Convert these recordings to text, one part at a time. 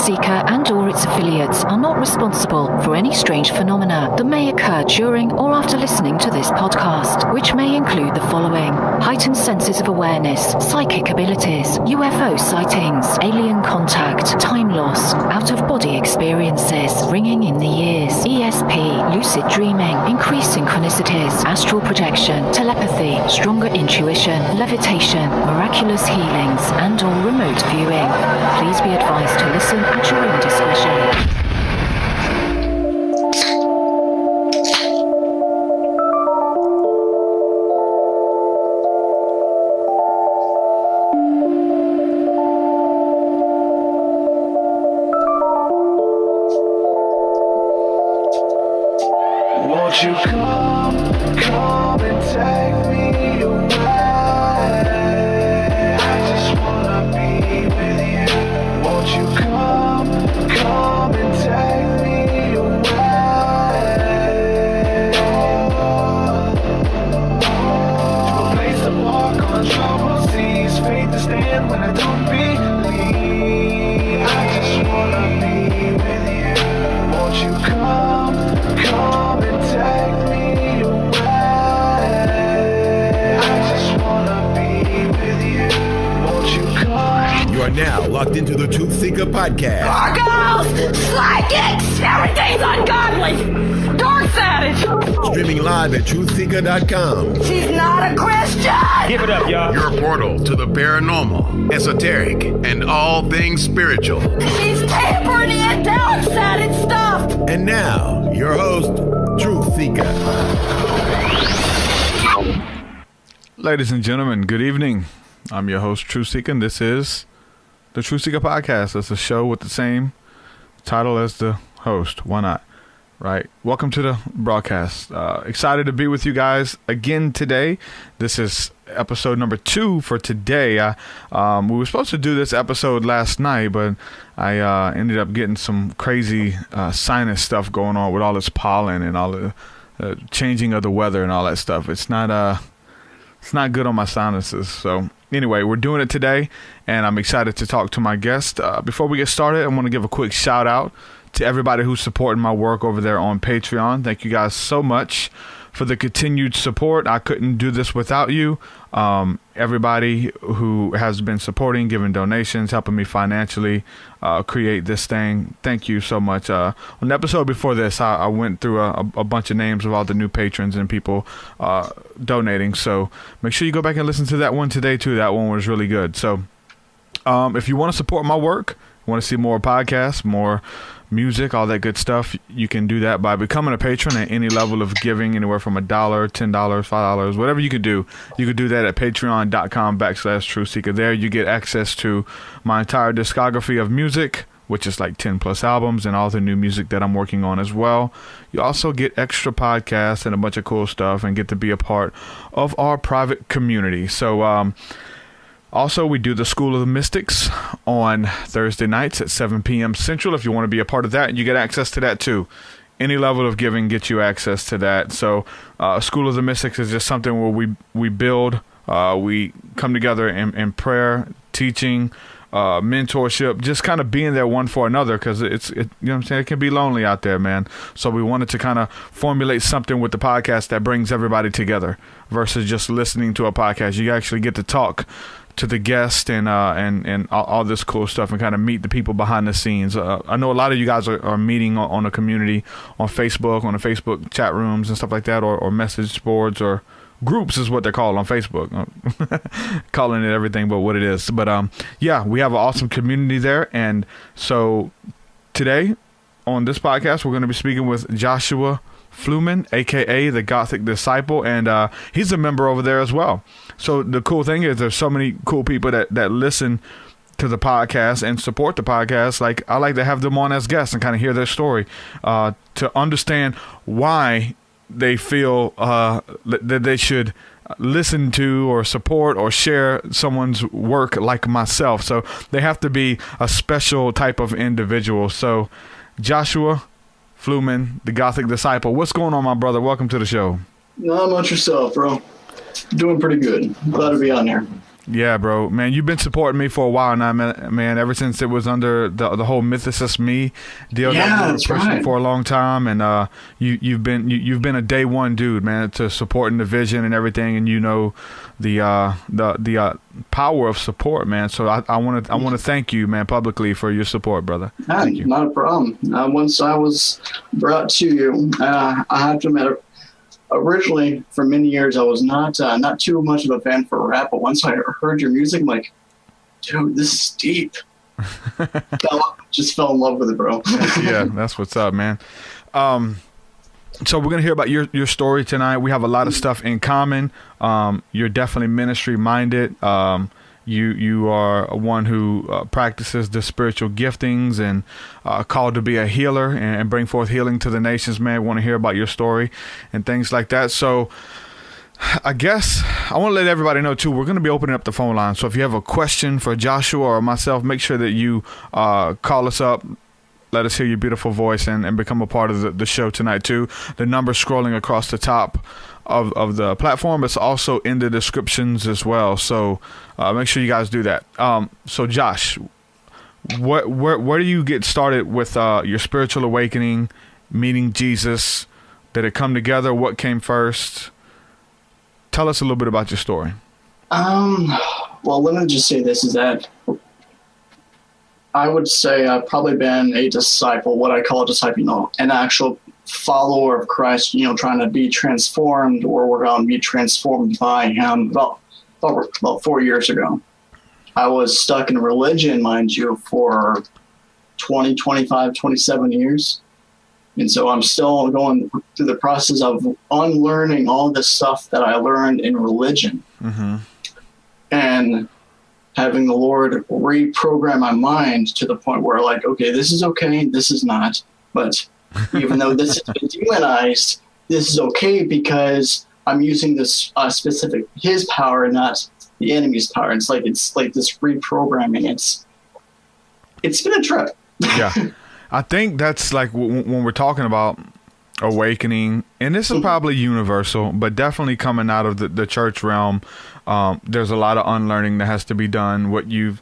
TruthSeekah and or its affiliates are not responsible for any strange phenomena that may occur during or after listening to this podcast, which may include the following: heightened senses of awareness, psychic abilities, UFO sightings, alien contact, time loss, out-of-body experiences, ringing in the ears, E.S.P, lucid dreaming, increased synchronicities, astral projection, telepathy, stronger intuition, levitation, miraculous healings, and or remote viewing. Please be advised to listen at your own discretion. Won't you come and take me away? I just wanna be with you. Won't you come and take me away? To a place to walk on troubled seas, faith to stand when I don't believe. I just wanna be with you. Won't you come and take me away? I just wanna be with you. Won't you come? You are now locked into the TruthSeekah podcast. Gargoyles! Psychics! Everything's ungodly! Dark savage! Streaming live at TruthSeekah.com. She's not a Christian! Give it up, y'all. Your portal to the paranormal, esoteric, and all things spiritual. She's tampering in dark savage stuff! And now, your host, TruthSeekah. Ladies and gentlemen, good evening. I'm your host, TruthSeekah, and this is the TruthSeekah Podcast. It's a show with the same title as the host. Why not? Right. Welcome to the broadcast. Excited to be with you guys again today. This is episode number 2 for today. We were supposed to do this episode last night, but I ended up getting some crazy sinus stuff going on with all this pollen and all the changing of the weather and all that stuff. It's not good on my sinuses. So anyway, we're doing it today, and I'm excited to talk to my guest. Before we get started, I want to give a quick shout out to everybody who's supporting my work over there on Patreon. Thank you guys so much for the continued support. I couldn't do this without you. Everybody who has been supporting, giving donations, helping me financially create this thing. Thank you so much. On the episode before this, I went through a bunch of names of all the new patrons and people donating. So make sure you go back and listen to that one today too. That one was really good. So if you want to support my work, want to see more podcasts, more music, all that good stuff, you can do that by becoming a patron at any level of giving, anywhere from $1, $10, $5, whatever you could do. You could do that at patreon.com/TruthSeekah. There you get access to my entire discography of music, which is like 10 plus albums, and all the new music that I'm working on as well. You also get extra podcasts and a bunch of cool stuff, and get to be a part of our private community. So also, we do the School of the Mystics on Thursday nights at 7 p.m. Central. If you want to be a part of that, you get access to that too. Any level of giving gets you access to that. So School of the Mystics is just something where we build, we come together in prayer, teaching, mentorship, just kind of being there one for another, because you know what I'm saying, it can be lonely out there, man. So we wanted to kind of formulate something with the podcast that brings everybody together versus just listening to a podcast. You actually get to talk to the guest and all this cool stuff, and kind of meet the people behind the scenes. I know a lot of you guys are meeting on a community on Facebook, on the Facebook chat rooms and stuff like that, or message boards, or groups is what they're called on Facebook. Calling it everything but what it is. But yeah, we have an awesome community there. And so today on this podcast, we're going to be speaking with Joshua Fluman, aka the Gothic Disciple, and he's a member over there as well. So the cool thing is there's so many cool people that listen to the podcast and support the podcast. Like, I like to have them on as guests and kind of hear their story to understand why they feel that they should listen to or support or share someone's work like myself. So they have to be a special type of individual. So Joshua Fluman, the Gothic Disciple, what's going on, my brother? Welcome to the show. Not much yourself, bro. Doing pretty good. Glad to be on here. Yeah, bro, man, you've been supporting me for a while now, man. Ever since it was under the whole Mythicist Me deal that we were pushing for a long time, and you've been a day one dude, man, to supporting the vision and everything, and the power of support, man. So I want to thank you, man, publicly for your support, brother. Thank you. Not a problem. Once I was brought to you, I have to admit, originally, for many years, I was not too much of a fan for rap, but once I heard your music, I'm like, dude, this is deep. Just fell in love with it, bro. Yeah, that's what's up, man. So we're going to hear about your story tonight. We have a lot of stuff in common. You're definitely ministry-minded. You are one who practices the spiritual giftings and called to be a healer and bring forth healing to the nations, man. We want to hear about your story and things like that. So I guess I want to let everybody know, too, we're going to be opening up the phone line. So if you have a question for Joshua or myself, make sure that you call us up. Let us hear your beautiful voice and become a part of the show tonight, too. The number's scrolling across the top of the platform. It's also in the descriptions as well. So make sure you guys do that. So Josh, where do you get started with your spiritual awakening, meeting Jesus? Did it come together? What came first? Tell us a little bit about your story. Well, let me just say this, is that I would say I've probably been a disciple, what I call a disciple, an actual follower of Christ, trying to be transformed, or we're going to be transformed by him about 4 years ago. I was stuck in religion, mind you, for 20, 25, 27 years. And so I'm still going through the process of unlearning all this stuff that I learned in religion. Mm-hmm. And having the Lord reprogram my mind to the point where, like, okay, this is okay, this is not. But even though this has been demonized, this is okay because I'm using this specific his power, not the enemy's power. It's like this reprogramming. It's been a trip. Yeah, I think that's like when we're talking about awakening, and this is probably universal, but definitely coming out of the church realm. There's a lot of unlearning that has to be done. What you've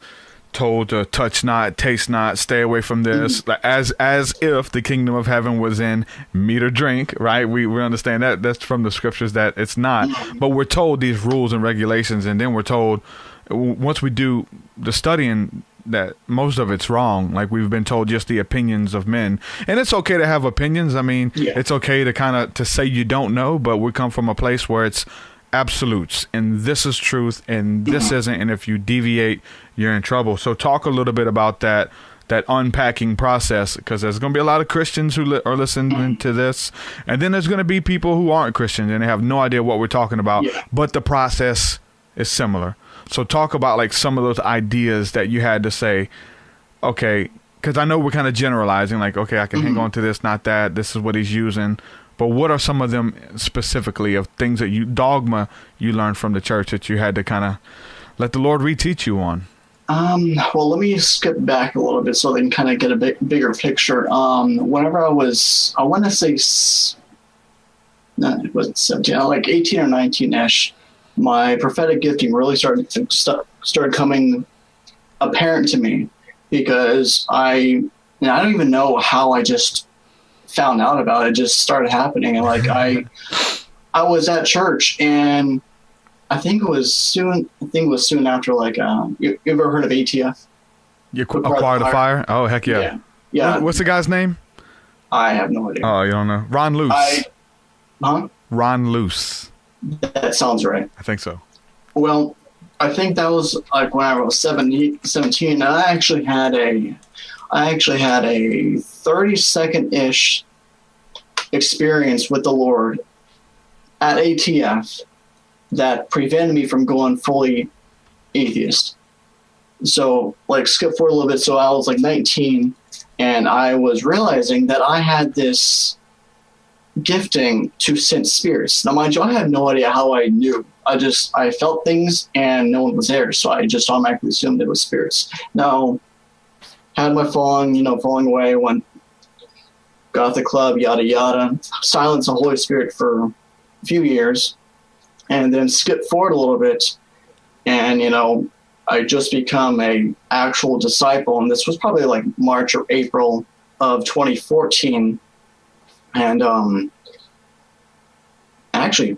told to touch not, taste not, stay away from this, as if the kingdom of heaven was in meat or drink, right? We understand that. That's from the scriptures that it's not. But we're told these rules and regulations, and then we're told once we do the studying that most of it's wrong. Like, we've been told just the opinions of men, and it's okay to have opinions. I mean, It's okay to kind of to say you don't know, but we come from a place where it's absolutes, and this is truth, and this isn't, and if you deviate, you're in trouble. So talk a little bit about that unpacking process, because there's going to be a lot of Christians who are listening to this, and then there's going to be people who aren't Christians and they have no idea what we're talking about, but the process is similar. So talk about like some of those ideas that you had to say, okay, because I know we're kind of generalizing, like, okay, I can hang on to this, not that, this is what he's using. But what are some of them specifically of things that dogma you learned from the church that you had to kind of let the Lord reteach you on? Well, let me skip back a little bit so they can kind of get a bigger picture. Whenever I want to say, it wasn't 17, like 18 or 19-ish, my prophetic gifting really started coming apparent to me, because I don't even know how I just found out about it. It just started happening, and like I was at church, and I think it was soon after, like, you ever heard of ATF? You Acquire the Fire? Oh, heck yeah. Yeah. What's the guy's name? I have no idea. Oh, you don't know? Ron Luce. Ron Luce. That sounds right. I think so. Well, I think that was like when I was 17, and I actually had a 30-second-ish experience with the Lord at ATF that prevented me from going fully atheist. So, like, skip forward a little bit. So I was like 19, and I was realizing that I had this gifting to sense spirits. Now, mind you, I had no idea how I knew. I felt things, and no one was there, so I just automatically assumed it was spirits. Now, had my falling away, got at the club, yada yada, silenced the Holy Spirit for a few years, and then skip forward a little bit. And, I just become a actual disciple. And this was probably like March or April of 2014. And actually,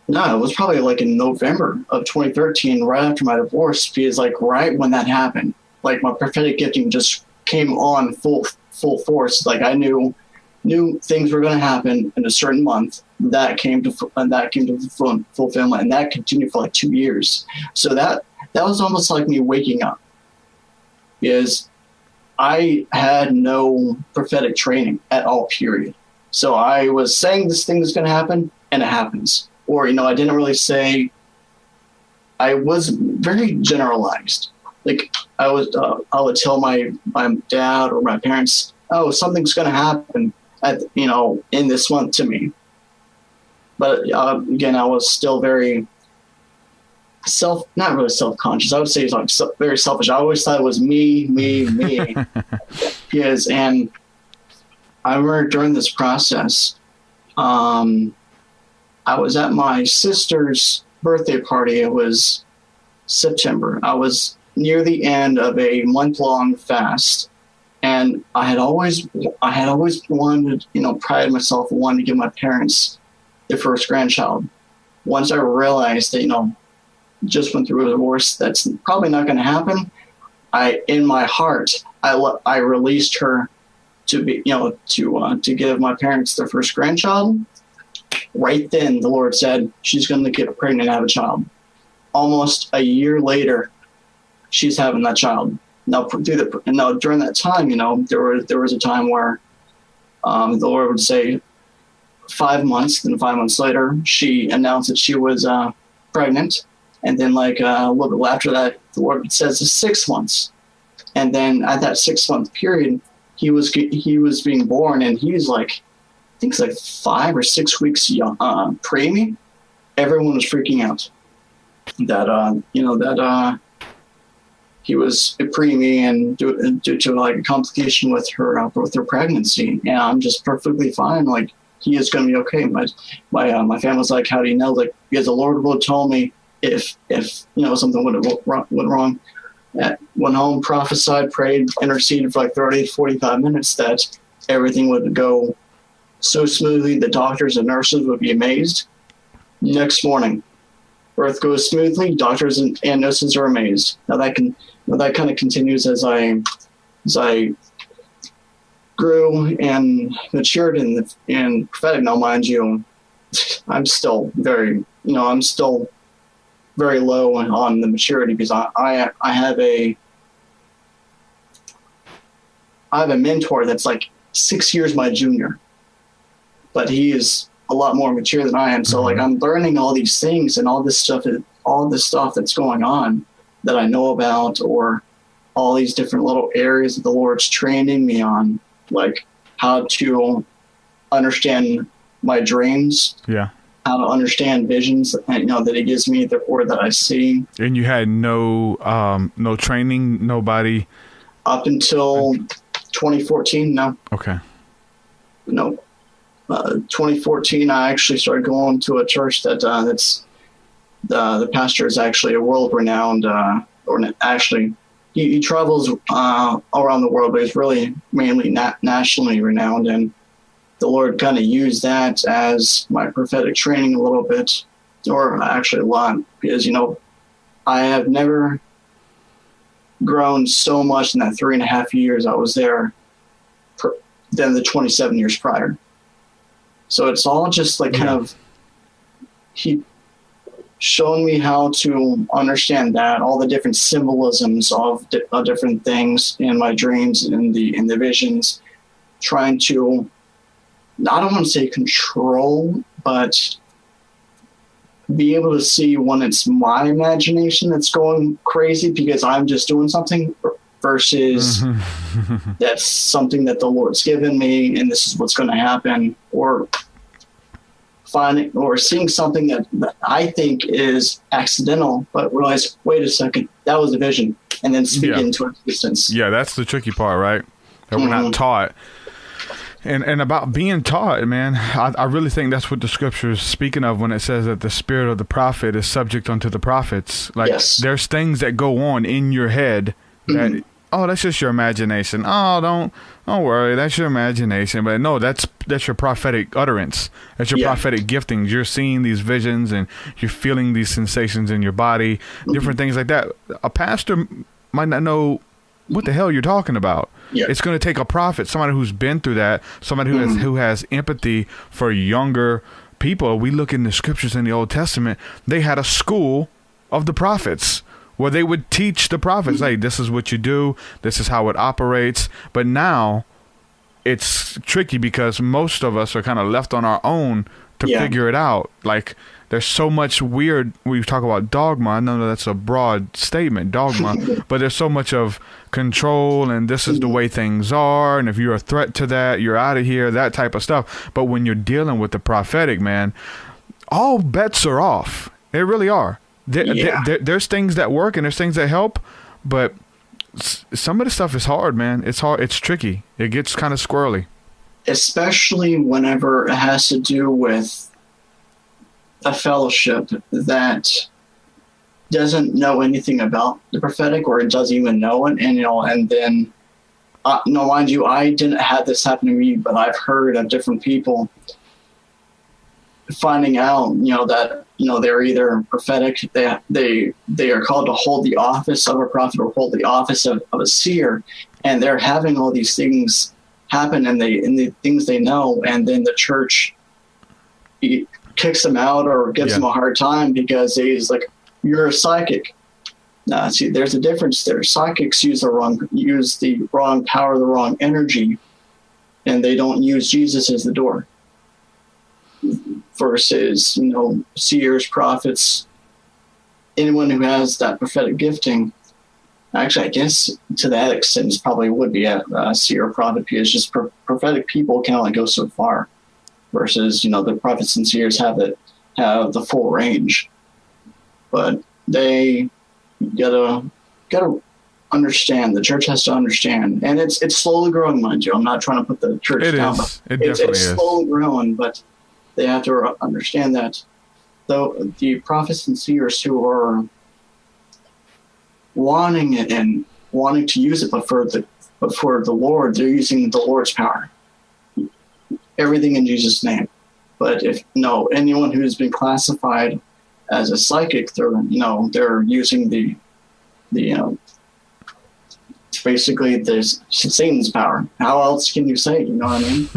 no, it was probably like in November of 2013, right after my divorce, because like right when that happened, like my prophetic gifting just came on full force. Like I knew things were going to happen in a certain month. That came to fulfillment, and that continued for like 2 years. So that was almost like me waking up, because I had no prophetic training at all, period. So I was saying this thing is going to happen, and it happens. Or, I didn't really say, I was very generalized. Like I would tell my dad or my parents, oh, something's going to happen in this month to me. But again, I was still very not really self-conscious. I would say it's like very selfish. I always thought it was me. Yes. And I remember during this process, I was at my sister's birthday party. It was September. I was near the end of a month-long fast, and I had always wanted, pride myself and wanted to give my parents their first grandchild. Once I realized that, just went through a divorce, that's probably not going to happen. In my heart, I released her to be, to give my parents their first grandchild. Right then, the Lord said she's going to get pregnant and have a child. Almost a year later, she's having that child. Now, during that time, there was a time where the Lord would say 5 months. Then 5 months later, she announced that she was pregnant. And then, like a little bit after that, the Lord says it's 6 months. And then at that 6 month period, he was being born, and he was like, I think it's like 5 or 6 weeks young, preemie. Everyone was freaking out that he was a preemie, and due to like a complication with her pregnancy. And I'm just perfectly fine. Like, he is going to be okay. My family was like, how do you know? Like, because the Lord would told me if something went wrong. Went home, prophesied, prayed, interceded for like 30 to 45 minutes that everything would go so smoothly the doctors and nurses would be amazed. Next morning, birth goes smoothly, doctors and nurses are amazed. Now that kind of continues as I grew and matured in prophetic. Now, mind you, I'm still very very low on the maturity, because I have a mentor that's like 6 years my junior, but he is a lot more mature than I am. So like, I'm learning all these things and all this stuff that's going on that I know about, or all these different little areas that the Lord's training me on, like how to understand my dreams. Yeah. How to understand visions, that he gives me, or that I see. And you had no training, nobody up until 2014. No. Okay. No. 2014, I actually started going to a church that's the pastor is actually a world renowned, or actually he travels around the world, but he's really mainly nationally renowned. And the Lord kind of used that as my prophetic training a little bit, or actually a lot, because, I have never grown so much in that 3.5 years I was there than the 27 years prior. So it's all just like kind of, he showed me how to understand that, all the different symbolisms of different things in my dreams and in the visions, trying to, I don't want to say control, but be able to see when it's my imagination that's going crazy because I'm just doing something, versus that's something that the Lord's given me and this is what's going to happen, or finding or seeing something that I think is accidental, but realize, wait a second, that was a vision, and then speak into existence. Yeah, that's the tricky part, right? That we're not taught. And about being taught, man, I really think that's what the scripture is speaking of when it says that the spirit of the prophet is subject unto the prophets. Like, Yes. there's things that go on in your head that, oh, that's just your imagination. Oh, don't worry, that's your imagination. But no, that's your prophetic utterance. That's your prophetic giftings. You're seeing these visions and you're feeling these sensations in your body, different things like that. A pastor might not know what the hell you're talking about. Yeah. It's going to take a prophet, somebody who's been through that, somebody who has empathy for younger people. We look in the scriptures in the Old Testament, they had a school of the prophets where they would teach the prophets, hey, this is what you do, this is how it operates. But now it's tricky because most of us are kind of left on our own to figure it out. Like, there's so much weird, we talk about dogma. I know that's a broad statement, dogma, but there's so much of control and this is the way things are. And if you're a threat to that, you're out of here, that type of stuff. But when you're dealing with the prophetic, man, all bets are off. They really are. There's things that work and there's things that help, but some of the stuff is hard, man. It's hard. It's tricky. It gets kind of squirrely. Especially whenever it has to do with a fellowship that doesn't know anything about the prophetic, or it doesn't even know it, and then mind you, I didn't have this happen to me, but I've heard of different people finding out, that they're either prophetic, they are called to hold the office of a prophet or hold the office of a seer, and they're having all these things happen, and the things they know, and then the church kicks them out or gives them a hard time because he's like, you're a psychic. See, there's a difference there. Psychics use the wrong power, the wrong energy, and they don't use Jesus as the door. Versus, seers, prophets, anyone who has that prophetic gifting. Actually, I guess to that extent, probably would be a seer or prophet, because just prophetic people can only go so far. Versus, the prophets and seers have the full range, but they gotta understand. The church has to understand, and it's slowly growing, mind you. I'm not trying to put the church down. It's slowly growing, but they have to understand that though the prophets and seers who are wanting it and wanting to use it, but for the Lord, they're using the Lord's power. Everything in Jesus' name. But anyone who's been classified as a psychic, they're using the basically there's Satan's power. How else can you say? You know what I mean?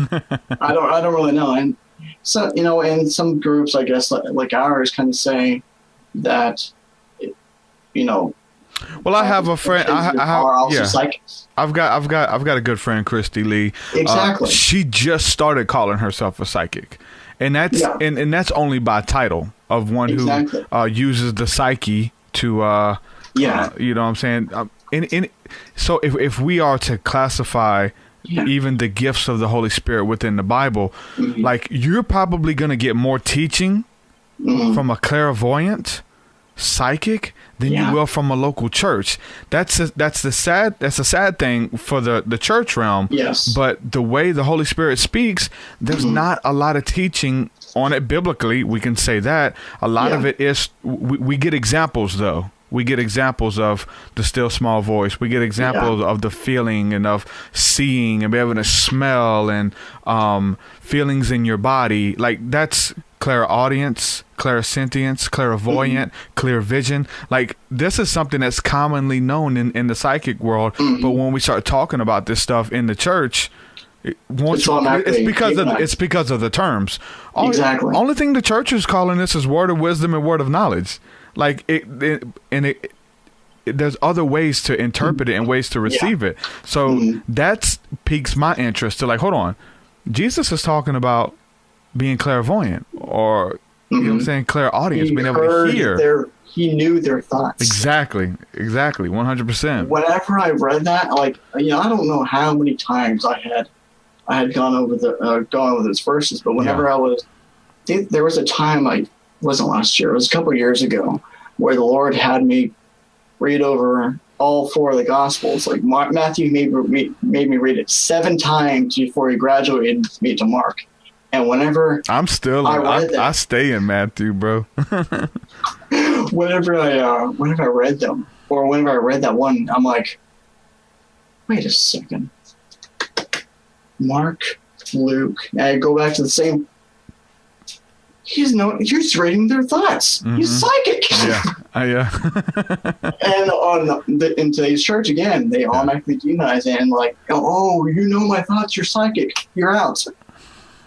I don't really know. And so and some groups, I guess, like ours, kind of say that well, I have a friend. Psychics. I've got a good friend, Christy Lee. Exactly. She just started calling herself a psychic, and that's and that's only by title of one who uses the psyche to you know what I'm saying. So if we are to classify even the gifts of the Holy Spirit within the Bible, like, you're probably going to get more teaching from a clairvoyant psychic than you will from a local church. That's a sad thing for the church realm. Yes. But the way the Holy Spirit speaks, there's not a lot of teaching on it biblically. We can say that a lot of it is we get examples though. We get examples of the still small voice. We get examples of the feeling and of seeing and being able to smell and feelings in your body. Like, that's clairaudience, clairsentience, clairvoyant, clear vision. Like, this is something that's commonly known in the psychic world. But when we start talking about this stuff in the church, it's because of the terms. Only thing the church is calling this is word of wisdom and word of knowledge. Like, there's other ways to interpret it and ways to receive it. So that piques my interest to, like, hold on, Jesus is talking about being clairvoyant, or you know what I'm saying, clairaudience, being able to hear. He knew their thoughts. Exactly, 100%. Whenever I read that, like, I don't know how many times I had gone over those verses, but whenever there was a time, it wasn't last year, it was a couple of years ago, where the Lord had me read over all four of the Gospels. Like Matthew made me read it 7 times before he graduated me to Mark. And whenever I stay in Matthew, bro. whenever I read them, or whenever I read that one, I'm like, wait a second. Mark, Luke, and I go back to the same. He's reading their thoughts. Mm-hmm. He's psychic. Yeah. And in today's church, again, they automatically demonize it and like, oh, you know my thoughts. You're psychic. You're out.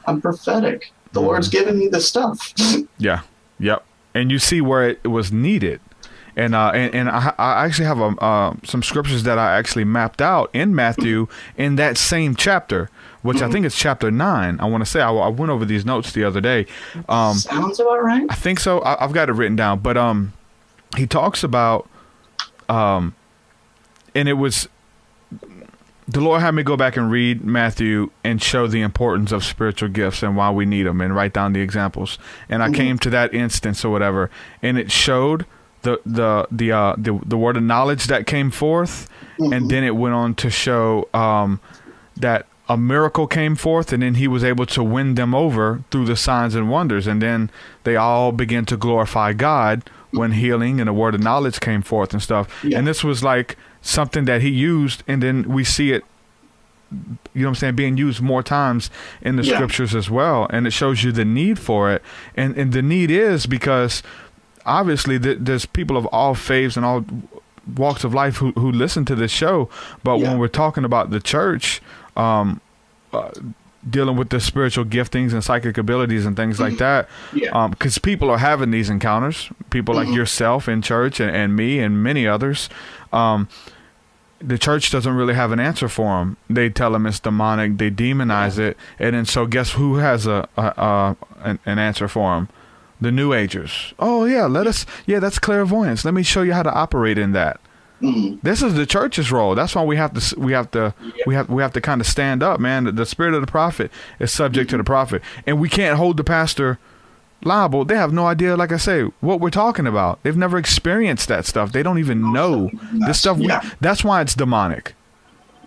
I'm prophetic. The Lord's given me this stuff. Yeah. Yep. And you see where it was needed. And I actually have some scriptures that I actually mapped out in Matthew in that same chapter, which I think is chapter 9. I want to say I went over these notes the other day. Sounds about right. I think so. I've got it written down. But he talks about, and it was, the Lord had me go back and read Matthew and show the importance of spiritual gifts and why we need them and write down the examples. And I came to that instance or whatever, and it showed the word of knowledge that came forth, and then it went on to show that a miracle came forth, and then he was able to win them over through the signs and wonders, and then they all began to glorify God when healing and a word of knowledge came forth and stuff. Yeah. And this was like something that he used, and then we see it, you know what I'm saying, being used more times in the scriptures as well. And it shows you the need for it. And the need is because obviously there's people of all faiths and all walks of life who listen to this show. But when we're talking about the church, dealing with the spiritual giftings and psychic abilities and things like that, because people are having these encounters, people like yourself in church and me and many others. The church doesn't really have an answer for them. They tell them it's demonic. They demonize it. And then so guess who has an answer for them? The New Agers. Oh, yeah, that's clairvoyance. Let me show you how to operate in that. This is the church's role. That's why we have to kind of stand up, man. The spirit of the prophet is subject to the prophet, and we can't hold the pastor liable. They have no idea, like I say, what we're talking about. They've never experienced that stuff. They don't even know this stuff. That's why it's demonic,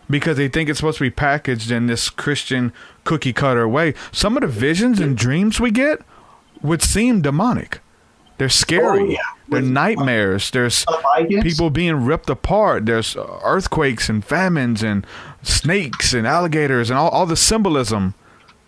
because they think it's supposed to be packaged in this Christian cookie cutter way. Some of the visions and dreams we get would seem demonic. They're scary. They're nightmares. There's people being ripped apart. There's earthquakes and famines and snakes and alligators and all the symbolism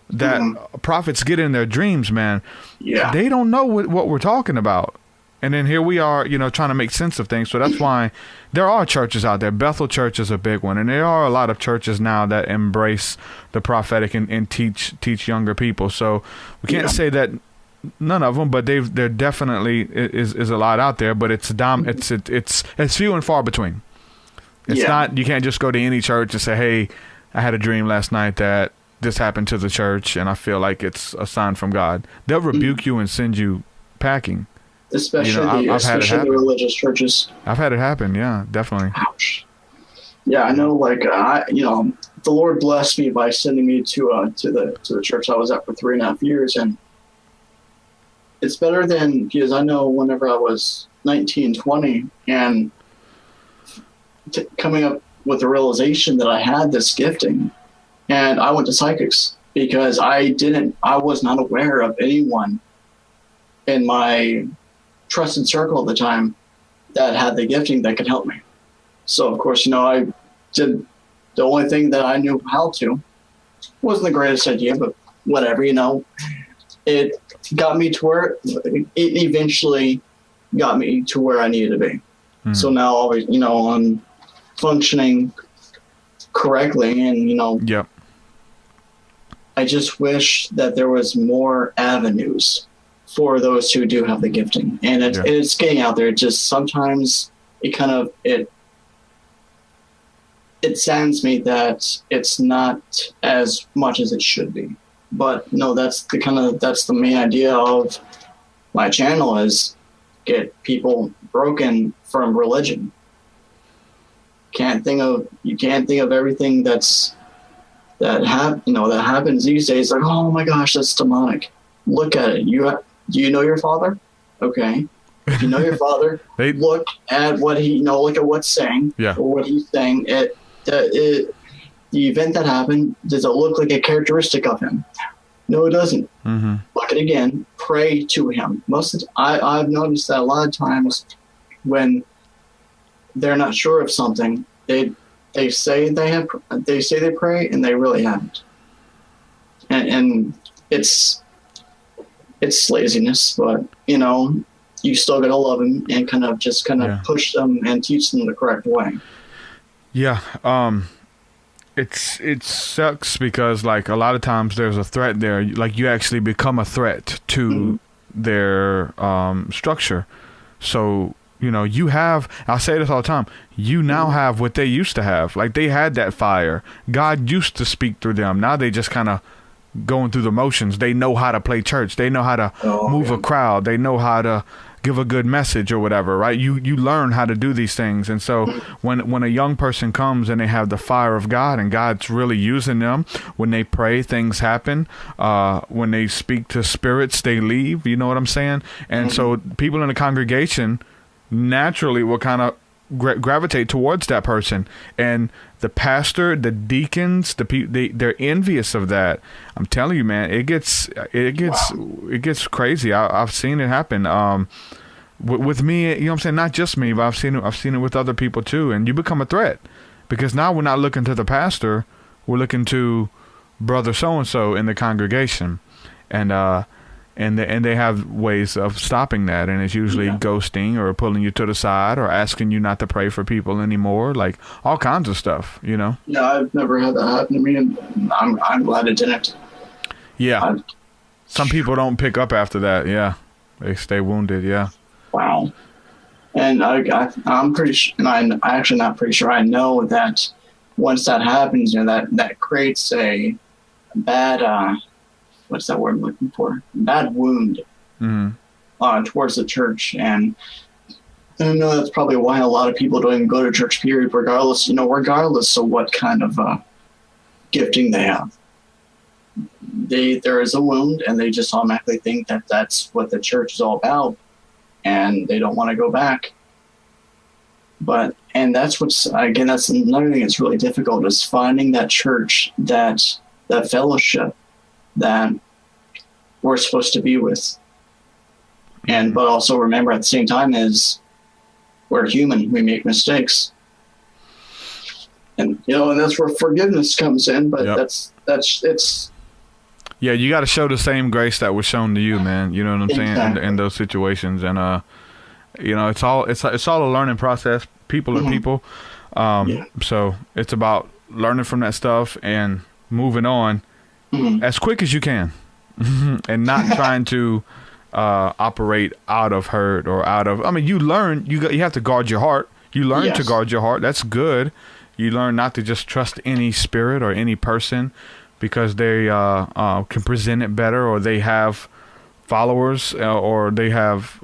that prophets get in their dreams, man. Yeah. They don't know what we're talking about. And then here we are, trying to make sense of things. So that's why there are churches out there. Bethel Church is a big one. And there are a lot of churches now that embrace the prophetic and teach younger people. So we can't say that none of them, but there definitely is a lot out there, but it's few and far between. It's not, you can't just go to any church and say, hey, I had a dream last night that this happened to the church and I feel like it's a sign from God. They'll rebuke you and send you packing. Especially the religious churches. I've had it happen. Yeah, definitely. Ouch. Yeah, I know. Like, the Lord blessed me by sending me to the church I was at for 3.5 years, and it's better than, because I know whenever I was 19, 20, and coming up with the realization that I had this gifting, and I went to psychics because I was not aware of anyone in my trusted circle at the time that had the gifting that could help me. So of course, I did the only thing that I knew how to. Wasn't the greatest idea, but whatever, it got me to where it eventually got me to where I needed to be. So now, I'm functioning correctly, and I just wish that there was more avenues for those who do have the gifting, and it's getting out there. Just sometimes it saddens me that it's not as much as it should be. But no, that's the main idea of my channel, is get people broken from religion. You can't think of everything that happens these days. Like, oh my gosh, that's demonic. Look at it. Do you know your father? Okay. If you know your Father, look at what look at what's saying, or what he's saying. The event that happened, does it look like a characteristic of him? No, it doesn't. Mm-hmm. Look at it again. Pray to him. I've noticed that a lot of times when they're not sure of something, they say they pray, and they really haven't. And it's laziness, but you still gotta love them and kind of push them and teach them the correct way. Yeah. It sucks because like a lot of times there's a threat there. Like you actually become a threat to their structure. So you have. I say this all the time. You now have what they used to have. Like they had that fire. God used to speak through them. Now they just kind of going through the motions. They know how to play church. They know how to move a crowd. They know how to give a good message or whatever, right? You learn how to do these things. And so when a young person comes and they have the fire of God and God's really using them, when they pray, things happen. When they speak to spirits, they leave. You know what I'm saying? And so people in the congregation naturally will kind of gravitate towards that person. And the pastor, the deacons, they're envious of that. I'm telling you, man, it gets crazy. I've seen it happen. With me, you know what I'm saying? Not just me, but I've seen it with other people too. And you become a threat because now we're not looking to the pastor, we're looking to brother so and so in the congregation, and they have ways of stopping that, and it's usually ghosting or pulling you to the side or asking you not to pray for people anymore, like all kinds of stuff, Yeah, I've never had that happen to me, and I'm glad it didn't. Yeah, some people don't pick up after that. Yeah, they stay wounded. Yeah. Wow. And I'm pretty sure, and I'm actually not pretty sure. I know that once that happens, that creates a bad. What's that word I'm looking for? Bad wound towards the church. And I know that's probably why a lot of people don't even go to church, period, regardless of what kind of gifting they have. There is a wound, and they just automatically think that that's what the church is all about, and they don't want to go back. And that's that's another thing that's really difficult, is finding that church, that fellowship that we're supposed to be with. But also remember at the same time is we're human, we make mistakes. And and that's where forgiveness comes in, but it's yeah, you got to show the same grace that was shown to you, man. You know what I'm saying? In those situations. And it's all a learning process. People are people. So it's about learning from that stuff and moving on as quick as you can, and not trying to operate out of hurt or out of. I mean, you learn. You have to guard your heart. You learn to guard your heart. That's good. You learn not to just trust any spirit or any person because they can present it better, or they have followers, or they have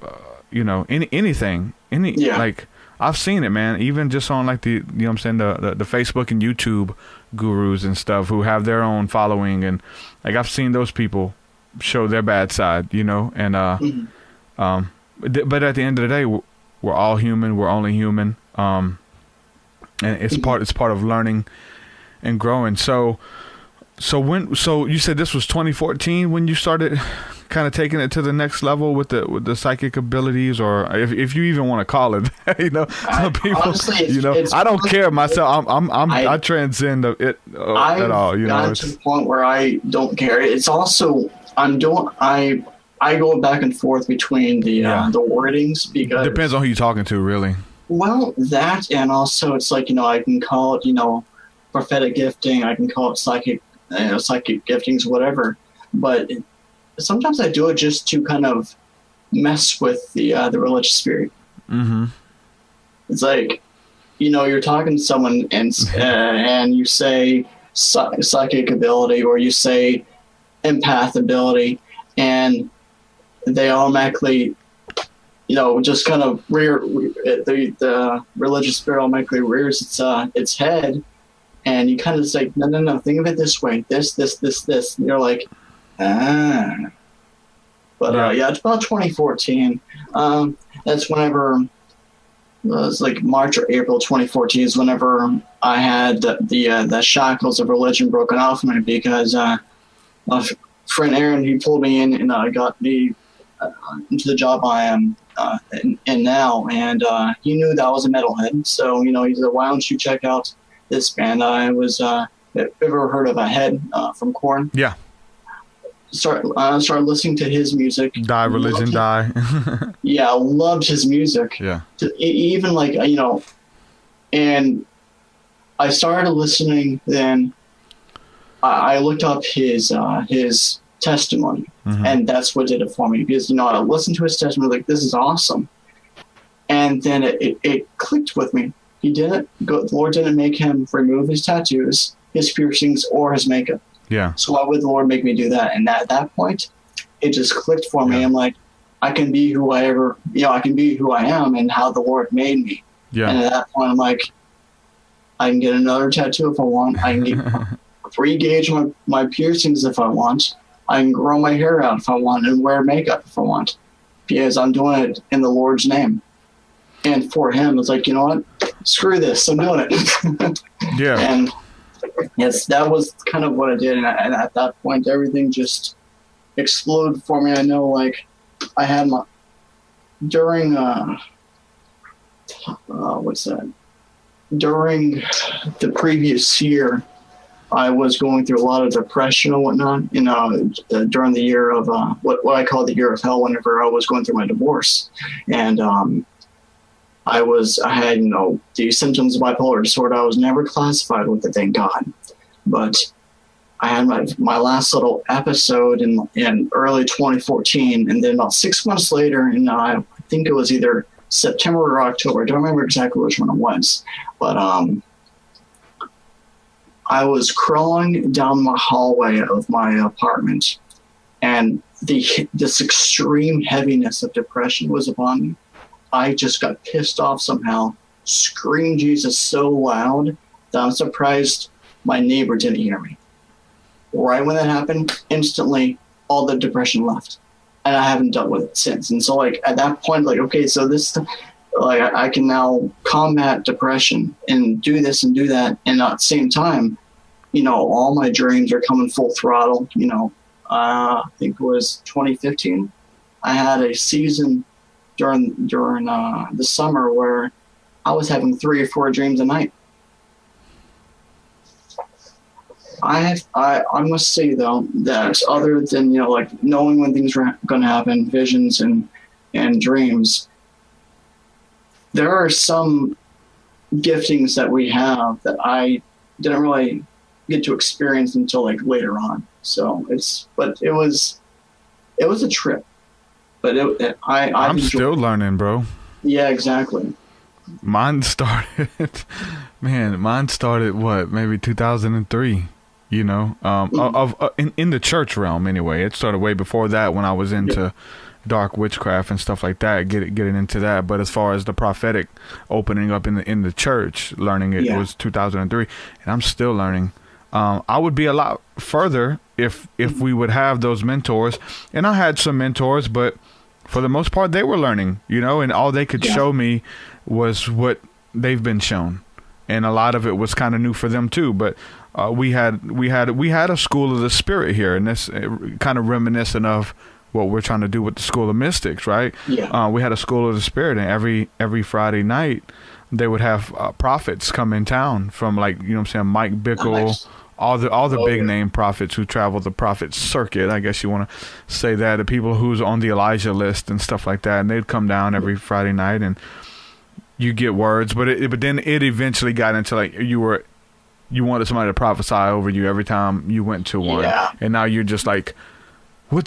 anything. Like I've seen it, man. Even just on like the what I'm saying, the Facebook and YouTube gurus and stuff who have their own following, and like I've seen those people show their bad side, and but at the end of the day, we're all human. We're only human, and it's part of learning and growing. So you said this was 2014 when you started kind of taking it to the next level with the psychic abilities, or if you even want to call it, some people, honestly, I don't care myself. I transcend it at all. I've gotten to the point where I don't care. It's also I go back and forth between the wordings, because depends on who you're talking to, really. Well, that, and also it's like I can call it prophetic gifting, I can call it psychic giftings, whatever, but sometimes I do it just to kind of mess with the religious spirit. It's like you're talking to someone and you say psychic ability, or you say empath ability, and they automatically just kind of the religious spirit automatically rears its head, and you kind of say, no, think of it this way, this, and you're like, But it's about 2014. That's whenever it was like March or April 2014 is whenever I had the shackles of religion broken off me, because my friend Aaron, he pulled me in and got me into the job I am in now, and he knew that I was a metalhead. So he said, "Why don't you check out this band?" I was ever heard of a Head from Korn? Yeah. Started listening to his music. Die Religion Die. Yeah, loved his music. Yeah. Even like and I started listening. Then I looked up his testimony, and that's what did it for me, because I listened to his testimony, like, this is awesome, and then it clicked with me. The Lord didn't make him remove his tattoos, his piercings, or his makeup. Yeah. So why would the Lord make me do that? And at that point, it just clicked for me. I'm like, I can be who I am and how the Lord made me. Yeah. And at that point, I'm like, I can get another tattoo if I want. I can re-gauge my piercings if I want. I can grow my hair out if I want and wear makeup if I want, because I'm doing it in the Lord's name. And for him, it's like, you know what? Screw this. I'm doing it. Yeah. And yes, that was kind of what I did. And at that point, everything just exploded for me. I know, like, I had during the previous year, I was going through a lot of depression and whatnot, during the year of what I call the year of hell, whenever I was going through my divorce. And I had the symptoms of bipolar disorder. I was never classified with it, thank God. But I had my last little episode in early 2014, and then about 6 months later, and I think it was either September or October, I don't remember exactly which one it was, but I was crawling down my hallway of my apartment, and this extreme heaviness of depression was upon me. I just got pissed off somehow, screamed Jesus so loud that I'm surprised my neighbor didn't hear me. Right when that happened, instantly all the depression left, and I haven't dealt with it since. And so, like, at that point, like, okay, so this, like, I can now combat depression and do this and do that, and at the same time, all my dreams are coming full throttle. I think it was 2015. I had a season during the summer where I was having 3 or 4 dreams a night. I must say, though, that other than like knowing when things are going to happen, visions and dreams, there are some giftings that we have that I didn't really get to experience until like later on. So it was a trip. But I'm still learning, bro. Yeah, exactly. Mine started what, maybe 2003. In the church realm anyway. It started way before that, when I was into dark witchcraft and stuff like that, getting into that. But as far as the prophetic opening up in the church, learning it was 2003, and I'm still learning. I would be a lot further if we would have those mentors, and I had some mentors, but for the most part they were learning, and all they could show me was what they've been shown, and a lot of it was kind of new for them too. But we had a school of the spirit here, and this kind of reminiscent of what we're trying to do with the School of Mystics, right? Yeah. We had a School of the Spirit, and every Friday night they would have prophets come in town from, like, Mike Bickle, all the big name prophets who travel the prophet circuit, I guess you want to say that, the people who's on the Elijah list and stuff like that, and they'd come down every Friday night, and you get words, but then it eventually got into, like, you wanted somebody to prophesy over you every time you went to one, and now you're just like, what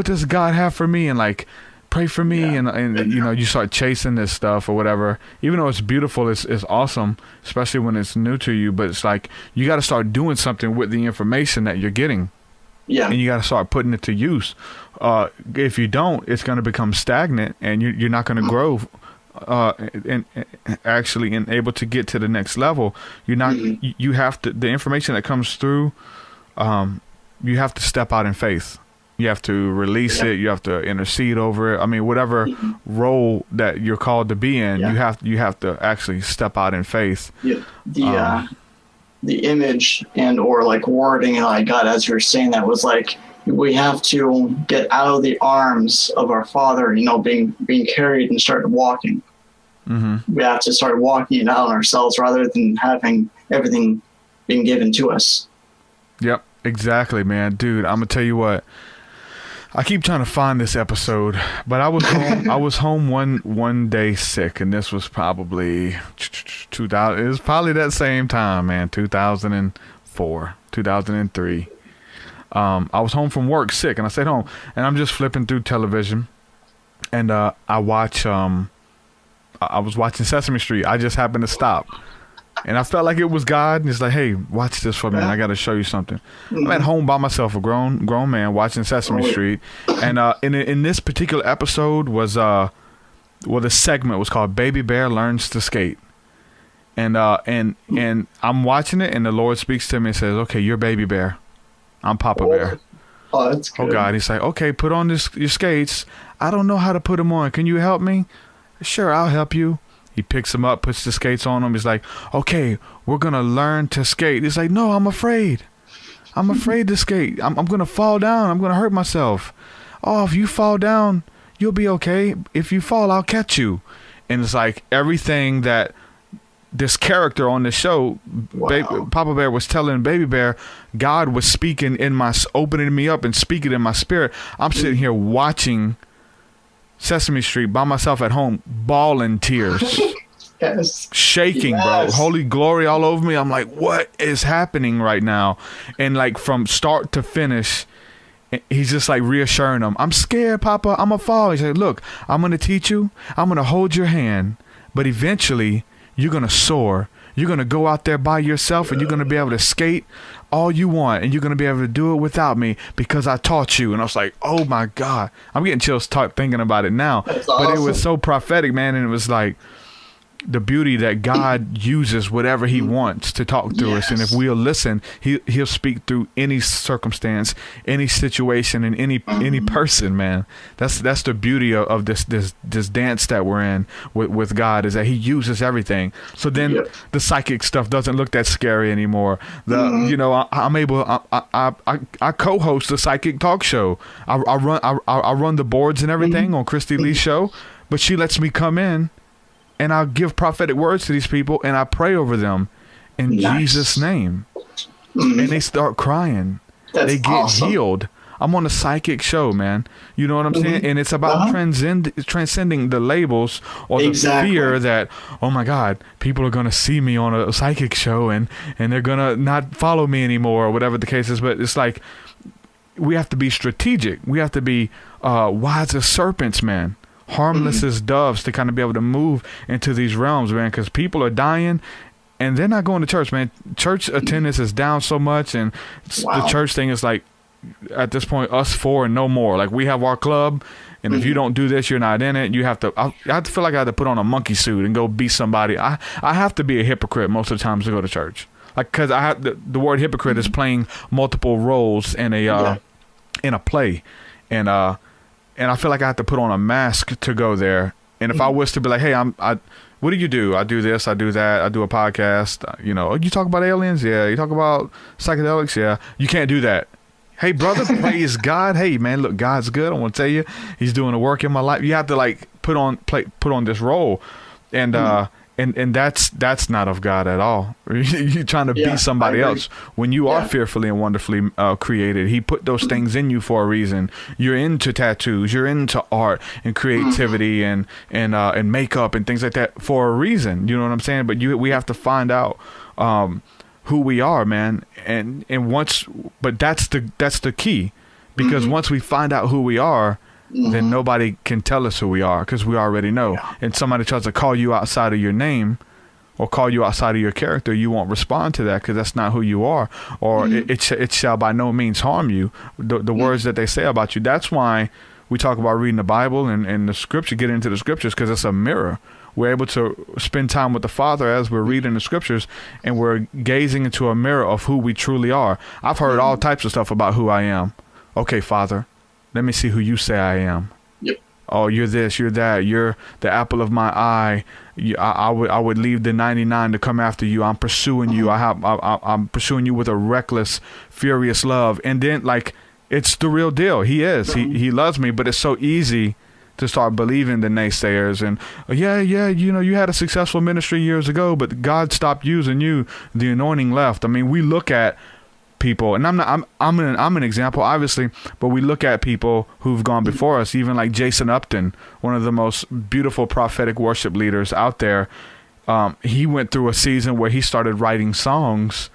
does God have for me, and like, pray for me, and you start chasing this stuff or whatever. Even though it's beautiful, it's awesome, especially when it's new to you. But it's like, you got to start doing something with the information that you're getting, and you got to start putting it to use. If you don't, it's going to become stagnant, and you're not going to grow. And actually, and able to get to the next level. You're not. You have to. The information that comes through, you have to step out in faith. You have to release it. You have to intercede over it. I mean, whatever role that you're called to be in, you have to actually step out in faith. Yeah. The image and or like wording I got as you were saying that was like, we have to get out of the arms of our Father, being carried and start walking. We have to start walking it out ourselves rather than having everything being given to us. Yep, exactly, man. Dude, I'm gonna tell you what. I keep trying to find this episode, but I was home. I was home one day sick, and this was probably 2000. It was probably that same time, man. 2004, 2003. I was home from work sick, and I stayed home, and I'm just flipping through television, and I watch. I was watching Sesame Street. I just happened to stop. And I felt like it was God. And it's like, hey, watch this for me. I got to show you something. I'm at home by myself, a grown man watching Sesame Street. And in this particular episode was the segment was called Baby Bear Learns to Skate. And I'm watching it, and the Lord speaks to me and says, okay, you're Baby Bear. I'm Papa Bear. Oh, that's good. Oh, God. He's like, okay, put on your skates. I don't know how to put them on. Can you help me? Sure, I'll help you. He picks him up, puts the skates on him. He's like, okay, we're going to learn to skate. He's like, no, I'm afraid. I'm afraid to skate. I'm going to fall down. I'm going to hurt myself. Oh, if you fall down, you'll be okay. If you fall, I'll catch you. And it's like everything that this character on the show, Papa Bear was telling Baby Bear, God was speaking opening me up and speaking in my spirit. I'm sitting here watching Sesame Street by myself at home, bawling tears, shaking, bro. Holy glory all over me. I'm like, what is happening right now? And like from start to finish, he's just like reassuring them. I'm scared, Papa. I'm gonna fall. He said, look, I'm gonna teach you. I'm gonna hold your hand, but eventually you're gonna soar. You're gonna go out there by yourself, and you're gonna be able to skate all you want, and you're gonna be able to do it without me because I taught you. And I was like, oh my God, I'm getting chills thinking about it now. That's but awesome. It was so prophetic, man, and it was like the beauty that God uses whatever He wants to talk to us, and if we'll listen, He'll speak through any circumstance, any situation, and any person, man. That's the beauty of this dance that we're in with God, is that He uses everything. So then the psychic stuff doesn't look that scary anymore. I'm able. I co-host a psychic talk show. I run the boards and everything on Christy Lee's show, but she lets me come in. And I'll give prophetic words to these people, and I pray over them in Jesus' name. And they start crying. They get healed. I'm on a psychic show, man. You know what I'm saying? And it's about transcending the labels or the fear that, oh my God, people are going to see me on a psychic show and they're going to not follow me anymore, or whatever the case is. But it's like, we have to be strategic. We have to be wise as serpents, man. Harmless as doves, to kind of be able to move into these realms, man, because people are dying and they're not going to church, man. Church attendance is down so much, and the church thing is like, at this point, us four and no more. Like, we have our club, and if you don't do this, you're not in it. You have to. I have to feel like I have to put on a monkey suit and go be somebody. I have to be a hypocrite most of the times to go to church, like, because I have the word hypocrite is playing multiple roles in a play, and I feel like I have to put on a mask to go there. And if I was to be like, hey, what do you do? I do this, I do that, I do a podcast. You talk about aliens? Yeah. You talk about psychedelics? Yeah. You can't do that. Hey, brother, praise God. Hey, man, look, God's good. I want to tell you, He's doing a work in my life. You have to like put on this role, and that's not of God at all. You're trying to be somebody else when you are fearfully and wonderfully created. He put those things in you for a reason. You're into tattoos, you're into art and creativity and makeup and things like that for a reason. You know what I'm saying? But we have to find out who we are, man. And but that's the key, because once we find out who we are, then nobody can tell us who we are, because we already know. And somebody tries to call you outside of your name or call you outside of your character, you won't respond to that, because that's not who you are. Or it shall by no means harm you. The words that they say about you. That's why we talk about reading the Bible and the scripture, get into the scriptures, because it's a mirror. We're able to spend time with the Father as we're reading the scriptures, and we're gazing into a mirror of who we truly are. I've heard all types of stuff about who I am. Okay, Father, let me see who you say I am. Yep. Oh, you're this, you're that, you're the apple of my eye. I would leave the 99 to come after you. I'm pursuing you. I'm pursuing you with a reckless, furious love. And then, like, it's the real deal. He is. He loves me, but it's so easy to start believing the naysayers and you had a successful ministry years ago, but God stopped using you. The anointing left. I mean, we look at people, and I'm an example, obviously, but we look at people who've gone before us, even like Jason Upton, one of the most beautiful prophetic worship leaders out there. He went through a season where he started writing songs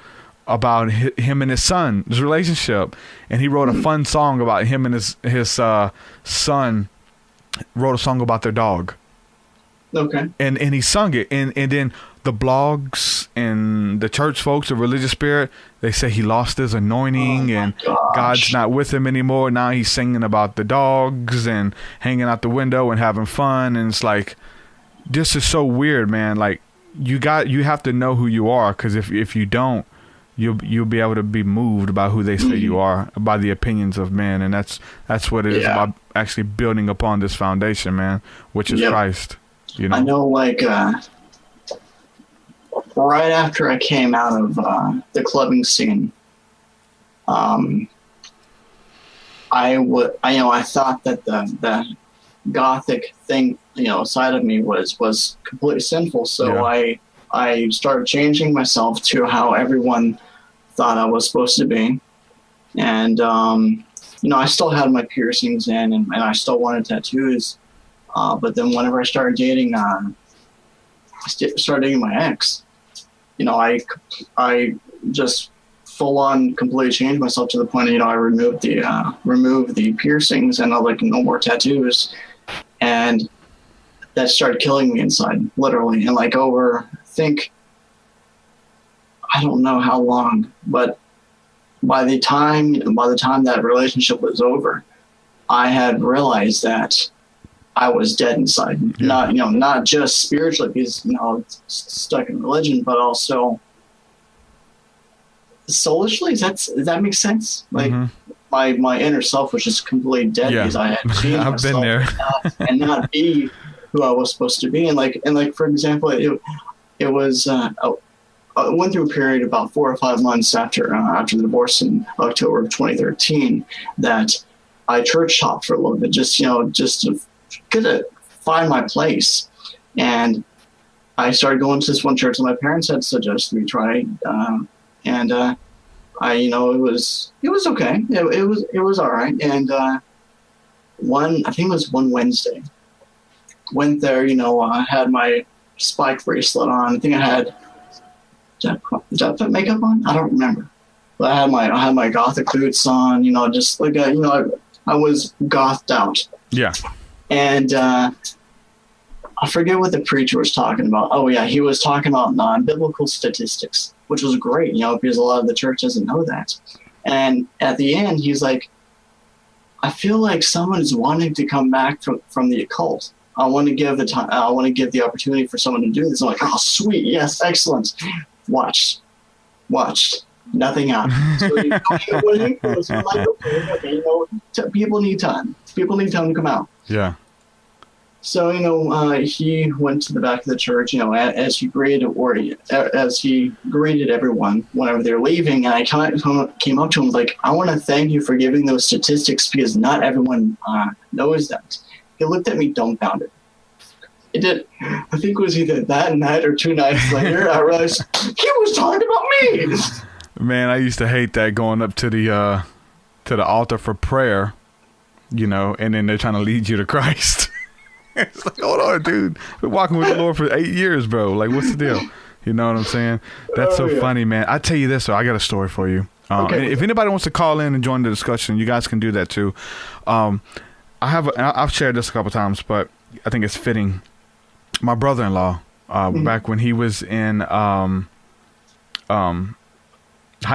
about him and his son's relationship, and he wrote a fun song about him and his son. Wrote a song about their dog. Okay. And he sung it, and then the blogs and the church folks, the religious spirit, they say he lost his anointing and God's not with him anymore. Now he's singing about the dogs and hanging out the window and having fun, and it's like, this is so weird, man. Like, you have to know who you are, because if you don't, you'll be able to be moved by who they say you are, by the opinions of men, and that's what it is about, actually building upon this foundation, man, which is Christ. You know? I know, like, right after I came out of the clubbing scene, I thought that the gothic thing, side of me was completely sinful. So I started changing myself to how everyone thought I was supposed to be. And, I still had my piercings in, and I still wanted tattoos. But then whenever I started dating, my ex, I just full on completely changed myself to the point, I removed the piercings, and I was like, no more tattoos. And that started killing me inside, literally. And like I don't know how long, but by the time that relationship was over, I had realized that I was dead inside. Not just spiritually, because stuck in religion, but also soulishly. Does that make sense? Like, my inner self was just completely dead because I had changed I've been there and not be who I was supposed to be. And like for example, it was. I went through a period about 4 or 5 months after the divorce in October of 2013 that I church hopped for a little bit, just to find my place. And I started going to this one church that my parents had suggested we try, and it was okay. It was all right. And I think it was one Wednesday, went there. I had my spike bracelet on. I think I had. Did I put makeup on? I don't remember. But I had my gothic boots on, just like I was gothed out. Yeah. And I forget what the preacher was talking about. Oh yeah, he was talking about non-biblical statistics, which was great, because a lot of the church doesn't know that. And at the end, he's like, I feel like someone is wanting to come back from the occult. I want to give the opportunity for someone to do this. I'm like, oh sweet, yes, excellent. Watched. Nothing happened. So I'm like, okay, people need time. People need time to come out. Yeah. So he went to the back of the church. As he greeted everyone whenever they're leaving, and I came up to him like, I want to thank you for giving those statistics because not everyone knows that. He looked at me dumbfounded. It did. I think it was either that night or 2 nights later, I realized he was talking about me. Man, I used to hate that, going up to the altar for prayer, and then they're trying to lead you to Christ. It's like, hold on, dude. Been walking with the Lord for 8 years, bro. Like, what's the deal? You know what I'm saying? That's funny, man. I tell you this, though. I got a story for you. Okay. If anybody wants to call in and join the discussion, you guys can do that too. I've shared this a couple times, but I think it's fitting. My brother-in-law, back when he was in high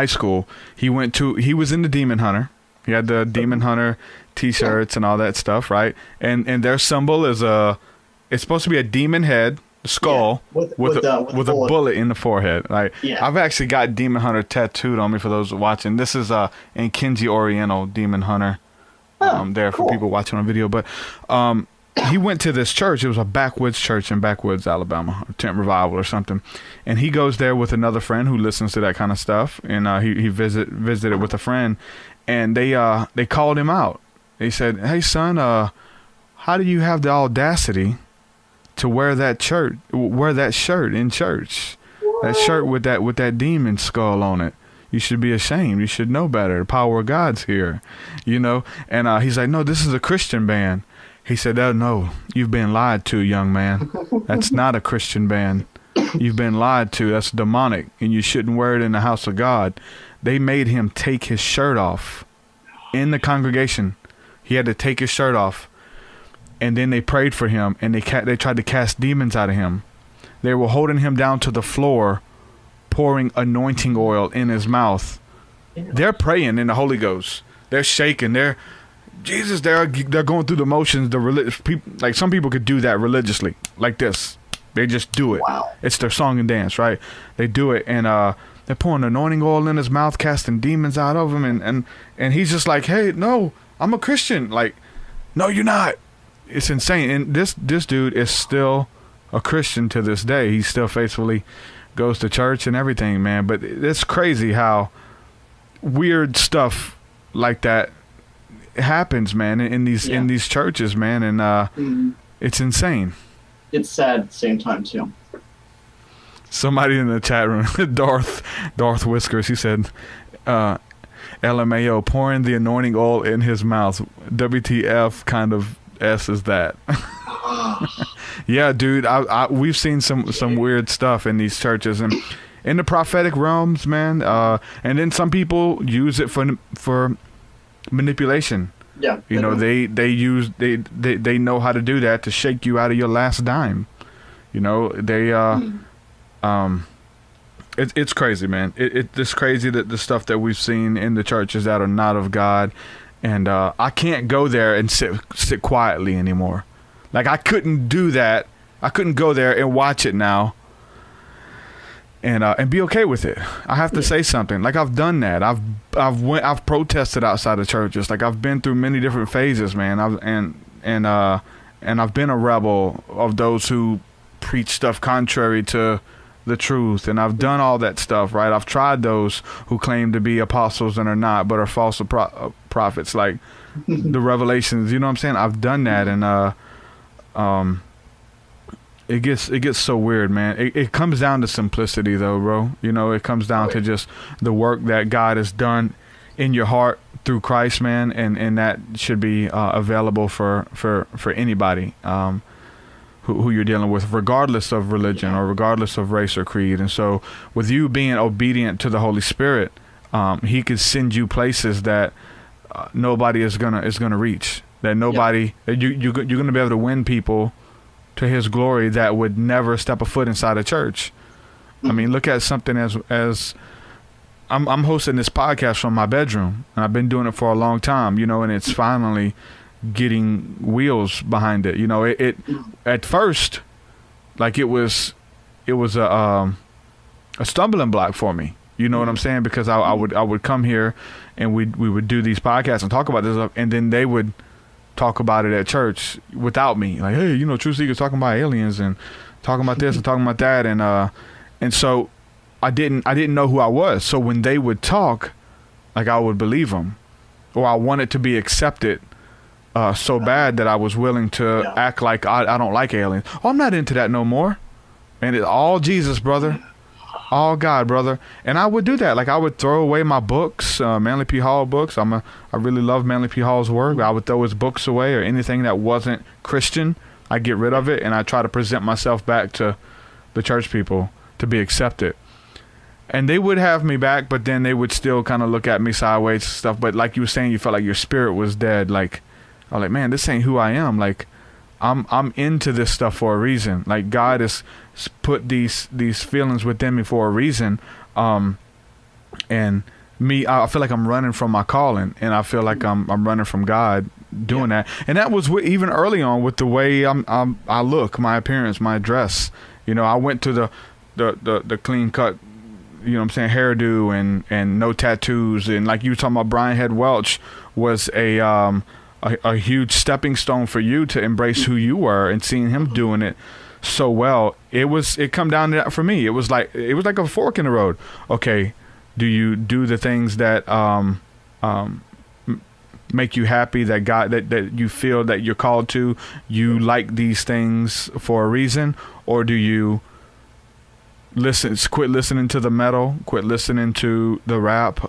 school, he was in the Demon Hunter. He had the Demon Hunter T-shirts and all that stuff, right? And their symbol is it's supposed to be a demon head, skull, with a bullet in the forehead. Like, I've actually got Demon Hunter tattooed on me for those watching. This is in Kenji Oriental Demon Hunter. there for cool. people watching on video. But he went to this church. It was a backwoods church in Backwoods, Alabama, a tent revival or something. And he goes there with another friend who listens to that kind of stuff. And he visited with a friend, and they called him out. They said, "Hey, son, how do you have the audacity to wear that shirt in church? That shirt with that demon skull on it. You should be ashamed. You should know better. The power of God's here, you know." And he's like, "No, this is a Christian band." He said, "Oh, no, you've been lied to, young man. That's not a Christian band. You've been lied to. That's demonic, and you shouldn't wear it in the house of God." They made him take his shirt off in the congregation. He had to take his shirt off, and then they prayed for him, and they tried to cast demons out of him. They were holding him down to the floor, pouring anointing oil in his mouth. They're praying in the Holy Ghost. They're shaking. They're going through the motions. The religious people, like some people could do that religiously, like this. They just do it. Wow. It's their song and dance, right? They do it, and they're pouring anointing oil in his mouth, casting demons out of him, and he's just like, "Hey, no, I'm a Christian." Like, "No, you're not." It's insane. And this dude is still a Christian to this day. He still faithfully goes to church and everything, man. But it's crazy how weird stuff like that happens, man, in these churches, man, and it's insane. It's sad at the same time too. Somebody in the chat room, Darth Whiskers, he said, LMAO, pouring the anointing oil in his mouth. WTF kind of S is that? Yeah, dude, we've seen some weird stuff in these churches and in the prophetic realms, man. And then some people use it for manipulation. Yeah, you know, they know how to do that to shake you out of your last dime. You know, it's crazy, man. It's crazy that the stuff that we've seen in the churches that are not of God, and I can't go there and sit quietly anymore. Like, I couldn't do that. I couldn't go there and watch it now and be okay with it. I have to say something. Like, I've done that. I've protested outside of churches. Like, I've been through many different phases, man. And I've been a rebel of those who preach stuff contrary to the truth, and I've done all that stuff, right? I've tried those who claim to be apostles and are not, but are false prophets, like the Revelations. You know what I'm saying? I've done that, and it gets so weird, man. It comes down to simplicity, though, bro. You know, it comes down to just the work that God has done in your heart through Christ, man, and that should be available for anybody who you're dealing with, regardless of religion or regardless of race or creed. And so, with you being obedient to the Holy Spirit, He could send you places that nobody is gonna reach. That nobody you're gonna be able to win people to His glory that would never step a foot inside a church. I mean, look at something as I'm hosting this podcast from my bedroom, and I've been doing it for a long time, you know, and it's finally getting wheels behind it. You know, it at first, like, it was a stumbling block for me. You know what I'm saying? Because I would come here and we would do these podcasts and talk about this stuff, and then they would talk about it at church without me. Like, hey, you know, TruthSeekah's talking about aliens and talking about this and talking about that, and so I didn't know who I was. So when they would talk, like, I would believe them, or I wanted to be accepted so bad that I was willing to act like I don't like aliens. Oh, I'm not into that no more. And it's all Jesus, brother. All God, brother. And I would do that. Like, I would throw away my books, Manly P. Hall books. I really love Manly P. Hall's work. I would throw his books away, or anything that wasn't Christian. I get rid of it, and I try to present myself back to the church people to be accepted. And they would have me back, but then they would still kind of look at me sideways and stuff. But like you were saying, you felt like your spirit was dead. Like, I'm like, man, this ain't who I am. Like, I'm into this stuff for a reason. Like, God has put these feelings within me for a reason. And me, I feel like I'm running from my calling, and I feel like I'm running from God doing that. And that was even early on with the way I look, my appearance, my dress. You know, I went to the clean cut, you know what I'm saying, hairdo and no tattoos. And like you were talking about, Brian Head Welch was a a huge stepping stone for you to embrace who you were, and seeing him doing it so well, it come down to that for me. It was like a fork in the road. Okay, do you do the things that make you happy, that God that you feel that you're called to? You like these things for a reason, or do you quit listening to the metal, quit listening to the rap,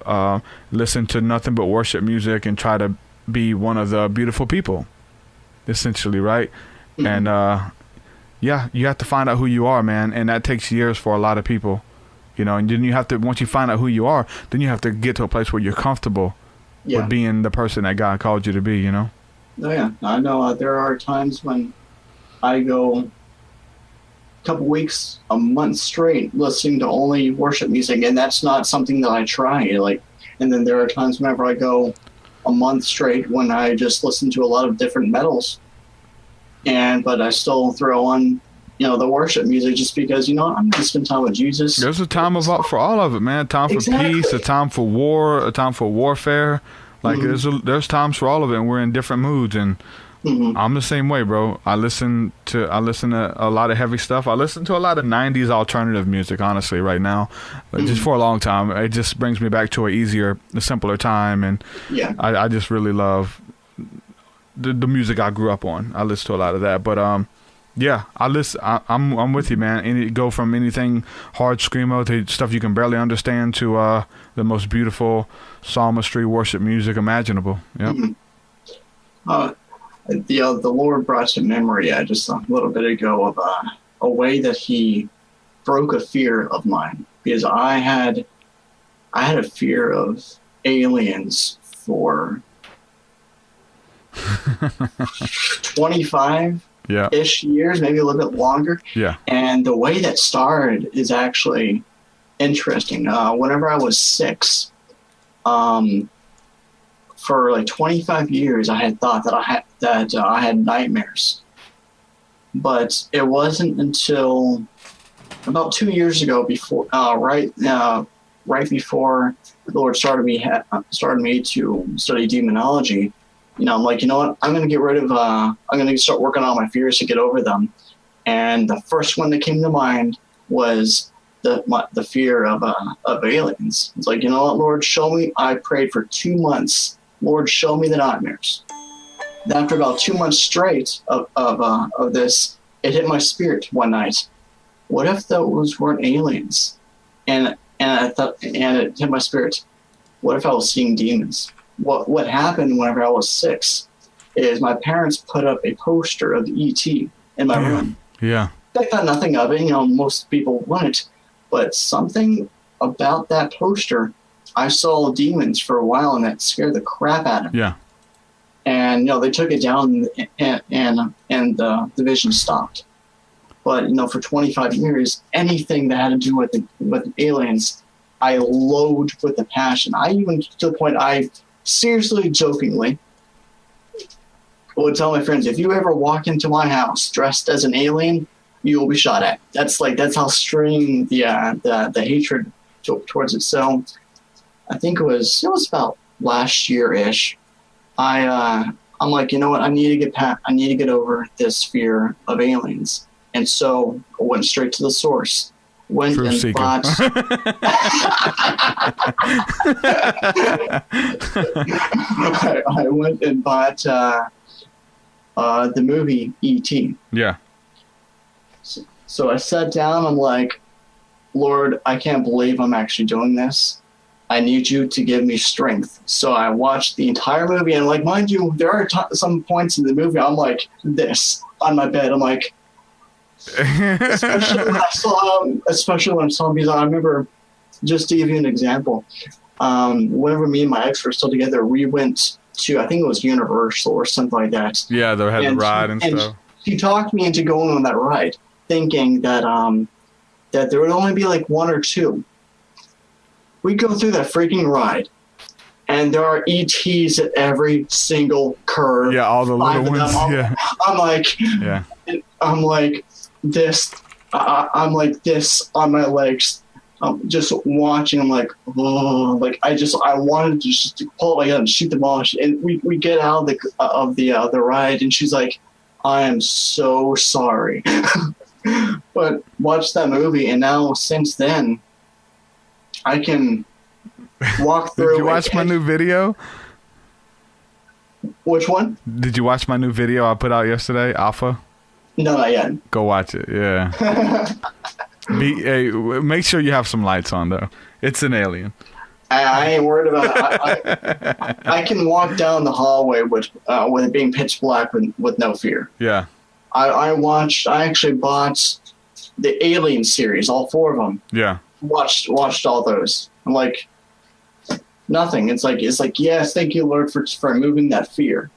listen to nothing but worship music, and try to be one of the beautiful people, essentially, right? And yeah, you have to find out who you are, man, and that takes years for a lot of people, you know. And then you have to, once you find out who you are, then you have to get to a place where you're comfortable with being the person that God called you to be, you know. Oh yeah, I know. There are times when I go couple weeks, a month straight listening to only worship music, and that's not something that I try. Like, and then there are times whenever I go a month straight when I just listen to a lot of different metals, but I still throw on, you know, the worship music just because, you know, I'm going to spend time with Jesus. There's a time for all of it, man. Time for peace, a time for war, a time for warfare. Like there's times for all of it, and we're in different moods. And I'm the same way, bro. I listen to a lot of heavy stuff. I listen to a lot of 90s alternative music, honestly, right now. Just for a long time. It just brings me back to a simpler time. And I just really love the music I grew up on. I listen to a lot of that. But yeah, I'm with you, man. And it go from anything hard screamo to stuff you can barely understand to the most beautiful psalmistry, worship music imaginable. Yep. The Lord brought to memory just a little bit ago of a way that He broke a fear of mine, because I had a fear of aliens for 25-ish years, maybe a little bit longer. Yeah. And the way that started is actually interesting. Whenever I was 6, for like 25 years, I had thought that I had nightmares, but it wasn't until about 2 years ago, right before the Lord started me to study demonology. You know, I'm like, you know what? I'm going to start working on my fears to get over them. And the first one that came to mind was the fear of aliens. It's like, you know what, Lord, show me. I prayed for 2 months. Lord, show me the nightmares. And after about 2 months straight of this, it hit my spirit one night. What if those weren't aliens? And I thought, and it hit my spirit. What if I was seeing demons? What happened whenever I was 6 is my parents put up a poster of E.T. in my room. Yeah. I thought nothing of it. You know, most people wouldn't. But something about that poster, I saw demons for a while, and that scared the crap out of me. Yeah. And, you know, they took it down, and the vision stopped. But, you know, for 25 years, anything that had to do with aliens, I loathed with a passion. I even, to the point, I seriously, jokingly would tell my friends, if you ever walk into my house dressed as an alien, you will be shot at. That's how extreme the hatred towards it. So I think it was about last year-ish. I'm like, you know what? I need to get over this fear of aliens. And so I went straight to the source. Went and bought. I went and bought the movie E.T. Yeah. So I sat down. I'm like, Lord, I can't believe I'm actually doing this. I need you to give me strength. So I watched the entire movie, and like, mind you, there are some points in the movie I'm like this on my bed. I'm like, especially when I saw because I remember, just to give you an example, whenever me and my ex were still together, we went to, I think it was Universal or something like that. Yeah, they had the ride and stuff. She talked me into going on that ride, thinking that that there would only be like 1 or 2. We go through that freaking ride, and there are ETs at every single curve. Yeah, all the little ones. Yeah. I'm like this. I'm like this on my legs. just watching, I'm like, oh, like I wanted to just pull it like and shoot the ball. And we get out of the ride, and she's like, I am so sorry. But watch that movie, and now since then, I can walk through. Did you watch my new video? Which one? Did you watch my new video I put out yesterday, Alpha? No, not yet. Go watch it. Yeah. Make sure you have some lights on though. It's an alien. I ain't worried about it. I can walk down the hallway with it being pitch black with no fear. Yeah. I actually bought the Alien series, all 4 of them. Yeah. Watched all those. I'm like, nothing. It's like yes, thank you, Lord, for removing that fear.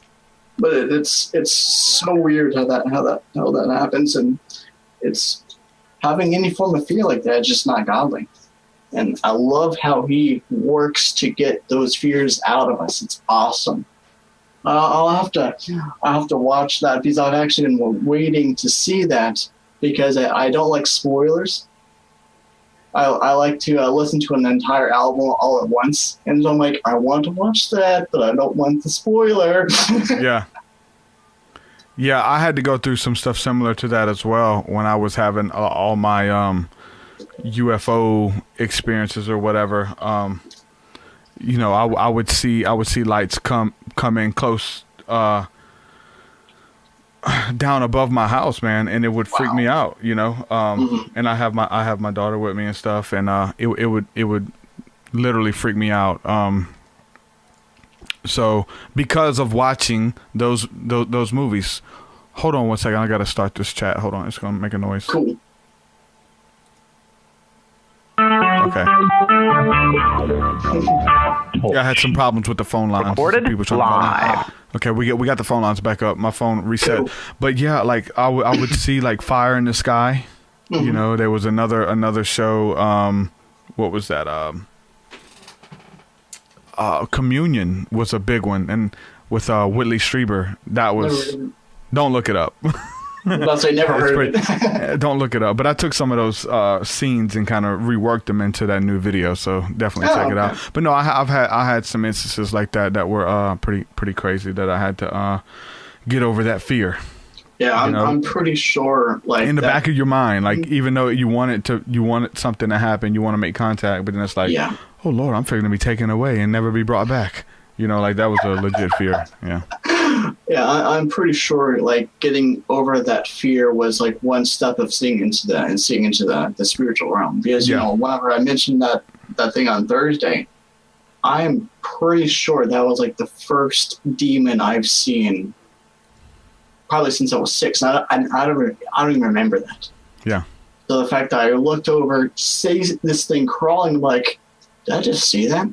But it's so weird how that happens, and it's having any form of fear like that is just not godly. And I love how he works to get those fears out of us. It's awesome. I'll have to watch that because I've actually been waiting to see that because I don't like spoilers. I like to listen to an entire album all at once, and so I'm like, I want to watch that, but I don't want the spoiler. Yeah, I had to go through some stuff similar to that as well when I was having all my UFO experiences or whatever. You know, I would see lights come in close down above my house, man, and it would freak me out, you know. And I have my daughter with me and stuff, and it would literally freak me out. So because of watching those movies. Hold on 1 second, I gotta start this chat. Hold on, it's gonna make a noise. Cool. Okay. Yeah, I had some problems with the phone lines. Recorded live. Okay, we got the phone lines back up. My phone reset. Cool. But yeah, like I would see like fire in the sky. You know, there was another show. What was that? Communion was a big one, and with Whitley Strieber, that was. Don't look it up. I'll say never heard of it. Don't look it up. But I took some of those scenes and kind of reworked them into that new video. So definitely check it out. But no, I had some instances like that were pretty crazy that I had to get over that fear. Yeah, I'm pretty sure. Like in the back of your mind, like even though you wanted something to happen, you want to make contact, but then it's like, oh Lord, I'm figuring to be taken away and never be brought back. You know, like that was a legit fear. Yeah. Yeah, I'm pretty sure like getting over that fear was like one step of seeing into the spiritual realm. Because, you know, whenever I mentioned that thing on Thursday, I'm pretty sure that was like the first demon I've seen probably since I was 6. I don't even remember that. Yeah. So the fact that I looked over, see this thing crawling, like, did I just see that?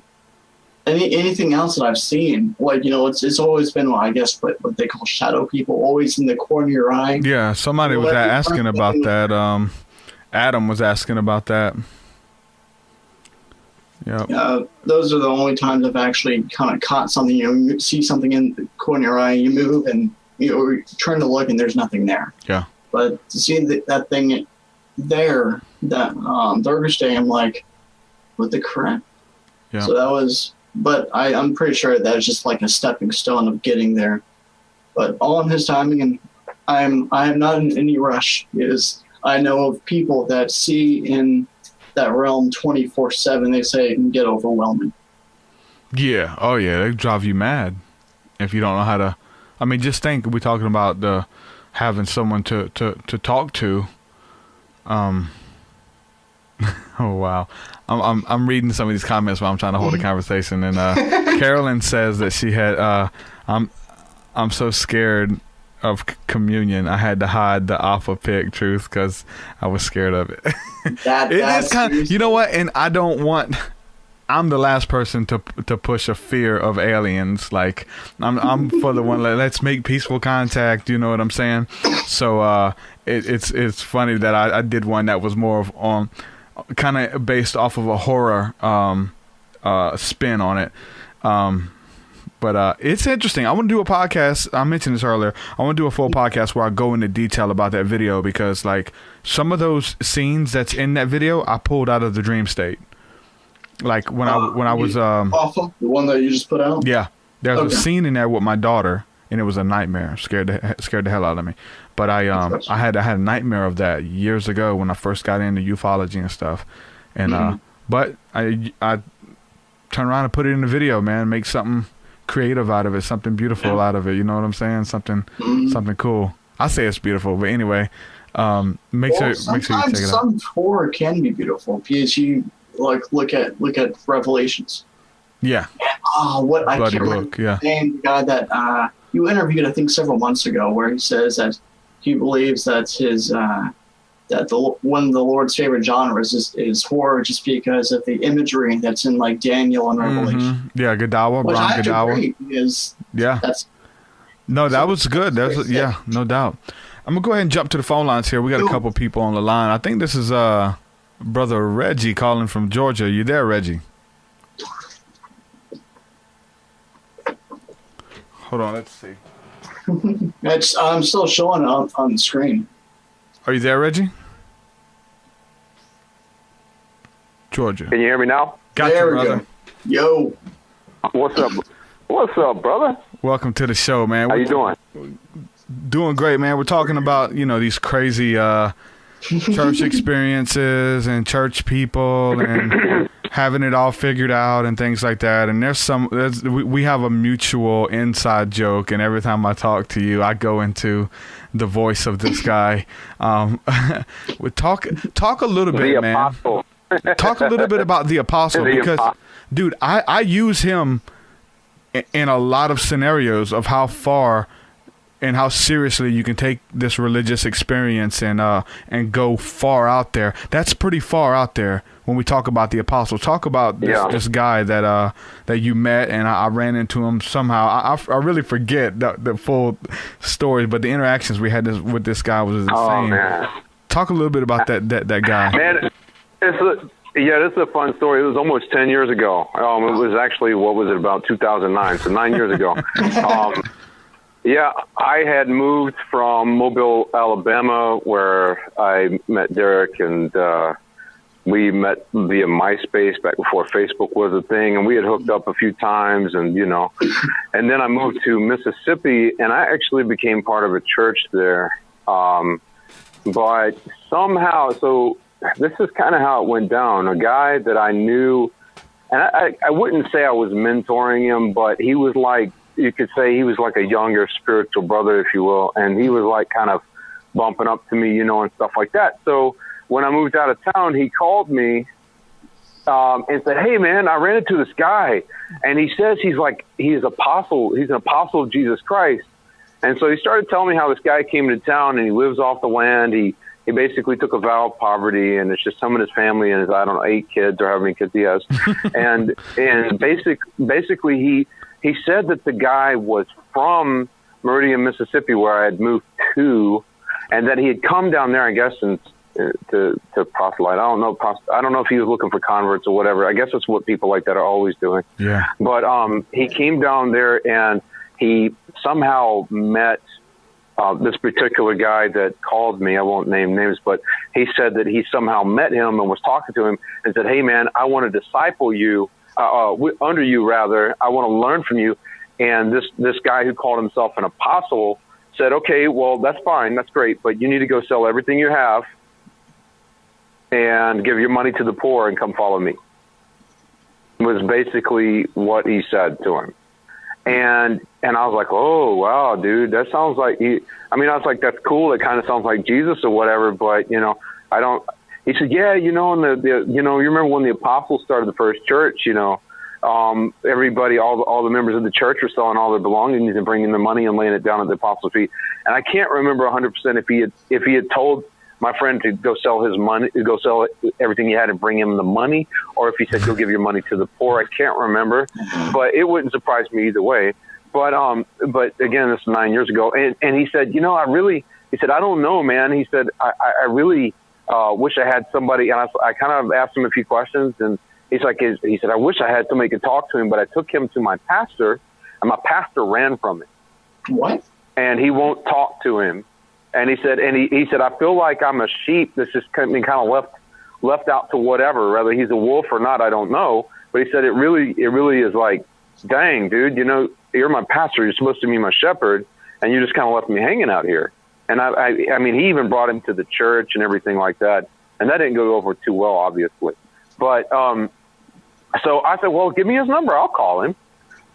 Anything else that I've seen, like, you know, it's always been, well, I guess what they call shadow people, always in the corner of your eye. Yeah, somebody was asking about that. Adam was asking about that. Yeah. Those are the only times I've actually kind of caught something. You know, you see something in the corner of your eye, you move, and you turn to look, and there's nothing there. Yeah. But to see that thing there, that Thursday, I'm like, what the crap? Yeah. So that was. But I'm pretty sure that was just like a stepping stone of getting there. But all in his timing, and I am not in any rush, because I know of people that see in that realm 24/7. They say it can get overwhelming. Yeah. Oh yeah, they drive you mad if you don't know how to. I mean, just think, we're talking about having someone to talk to. Oh wow, I'm reading some of these comments while I'm trying to hold a conversation, and Carolyn says that she had I'm so scared of communion, I had to hide the alpha pig truth because I was scared of it. It is kind of, you know what, and I don't want. I'm the last person to push a fear of aliens. Like I'm for the one. Let's make peaceful contact. You know what I'm saying? So it's funny that I did one that was more of kind of based off of a horror spin on it. But But it's interesting. I want to do a podcast. I mentioned this earlier. I want to do a full podcast where I go into detail about that video, because like some of those scenes that's in that video, I pulled out of the dream state. Like when I was awful, the one that you just put out. Yeah, there's a scene in there with my daughter, and it was a nightmare. Scared the hell out of me. But I had a nightmare of that years ago when I first got into ufology and stuff. And but I turn around and put it in the video, man. Make something creative out of it, something beautiful out of it. You know what I'm saying? Something cool. I say it's beautiful, but anyway, make sure you check it out. Some horror can be beautiful because you look at Revelations. Yeah. And, what I Bloody can't remember book, yeah. the name, the guy that you interviewed, I think several months ago, where he says that he believes that his one of the Lord's favorite genres is horror, just because of the imagery that's in like Daniel and Revelation. Yeah, Gadawa, Which Brian I Gadawa. agree, because that was good. Yeah, no doubt. I'm gonna go ahead and jump to the phone lines here. We got a couple people on the line. I think this is brother Reggie calling from Georgia. You there, Reggie? Hold on, let's see. I'm still showing it on the screen. Are you there, Reggie? Georgia. Can you hear me now? Got you, brother. Go. Yo. What's up? What's up, brother? Welcome to the show, man. How you doing? Doing great, man. We're talking about, these crazy church experiences and church people and having it all figured out and things like that. And we have a mutual inside joke, and every time I talk to you, I go into the voice of this guy. We talk a little bit, man. Apostle. Talk a little bit about the apostle, because, dude, I use him in a lot of scenarios of how far and how seriously you can take this religious experience and go far out there. That's pretty far out there when we talk about the apostle. Talk about this guy that you met, and I ran into him somehow. I really forget the full story, but the interactions we had with this guy was insane. Oh, man. Talk a little bit about that guy. Man, this is a fun story. It was almost 10 years ago. It was actually, about 2009, so 9 years ago. I had moved from Mobile, Alabama, where I met Derek, and we met via MySpace back before Facebook was a thing, and we had hooked up a few times, and and then I moved to Mississippi, and I actually became part of a church there. But somehow, so this is kind of how it went down. A guy that I knew, and I wouldn't say I was mentoring him, but he was like, you could say he was like a younger spiritual brother, if you will. And he was like kind of bumping up to me, and stuff like that. So when I moved out of town, he called me and said, "Hey man, I ran into this guy, and he says he's an apostle of Jesus Christ." And so he started telling me how this guy came to town, and he lives off the land. He basically took a vow of poverty, and it's just him and his family and his, 8 kids or however many kids he has. and basically he said that the guy was from Meridian, Mississippi, where I had moved to, and that he had come down there, I guess, to proselyte. I don't know if he was looking for converts or whatever. I guess that's what people like that are always doing. Yeah. But he came down there, and he somehow met this particular guy that called me. I won't name names, but he said that he somehow met him and was talking to him and said, "Hey man, I want to disciple you, under you rather. I want to learn from you." And this guy who called himself an apostle said, "Okay, well, that's fine. That's great. But you need to go sell everything you have and give your money to the poor and come follow me." Was basically what he said to him. And I was like, "Oh, wow, dude, that sounds like I was like, that's cool. It kind of sounds like Jesus or whatever, but, I don't." He said, "Yeah, and you remember when the apostles started the first church, everybody, all the members of the church were selling all their belongings and bringing the money and laying it down at the apostles' feet." And I can't remember 100% if he had told my friend to go sell his money, to go sell everything he had and bring him the money, or if he said, "Go give your money to the poor." I can't remember, but it wouldn't surprise me either way. But again, this is 9 years ago. And he said, he said, "I don't know, man." He said, I really wish I had somebody. And I kind of asked him a few questions, and he said, "I wish I had somebody to talk to him, but I took him to my pastor." and my pastor ran from him. What? And he won't talk to him. And he said, I feel like I'm a sheep that's just kind of left out to whatever, whether he's a wolf or not, I don't know. But he said, it really is like, dang, dude, you're my pastor. You're supposed to be my shepherd. And you just kind of left me hanging out here. And I mean, he even brought him to the church and everything like that. And that didn't go over too well, obviously. But, so I said, well, give me his number. I'll call him.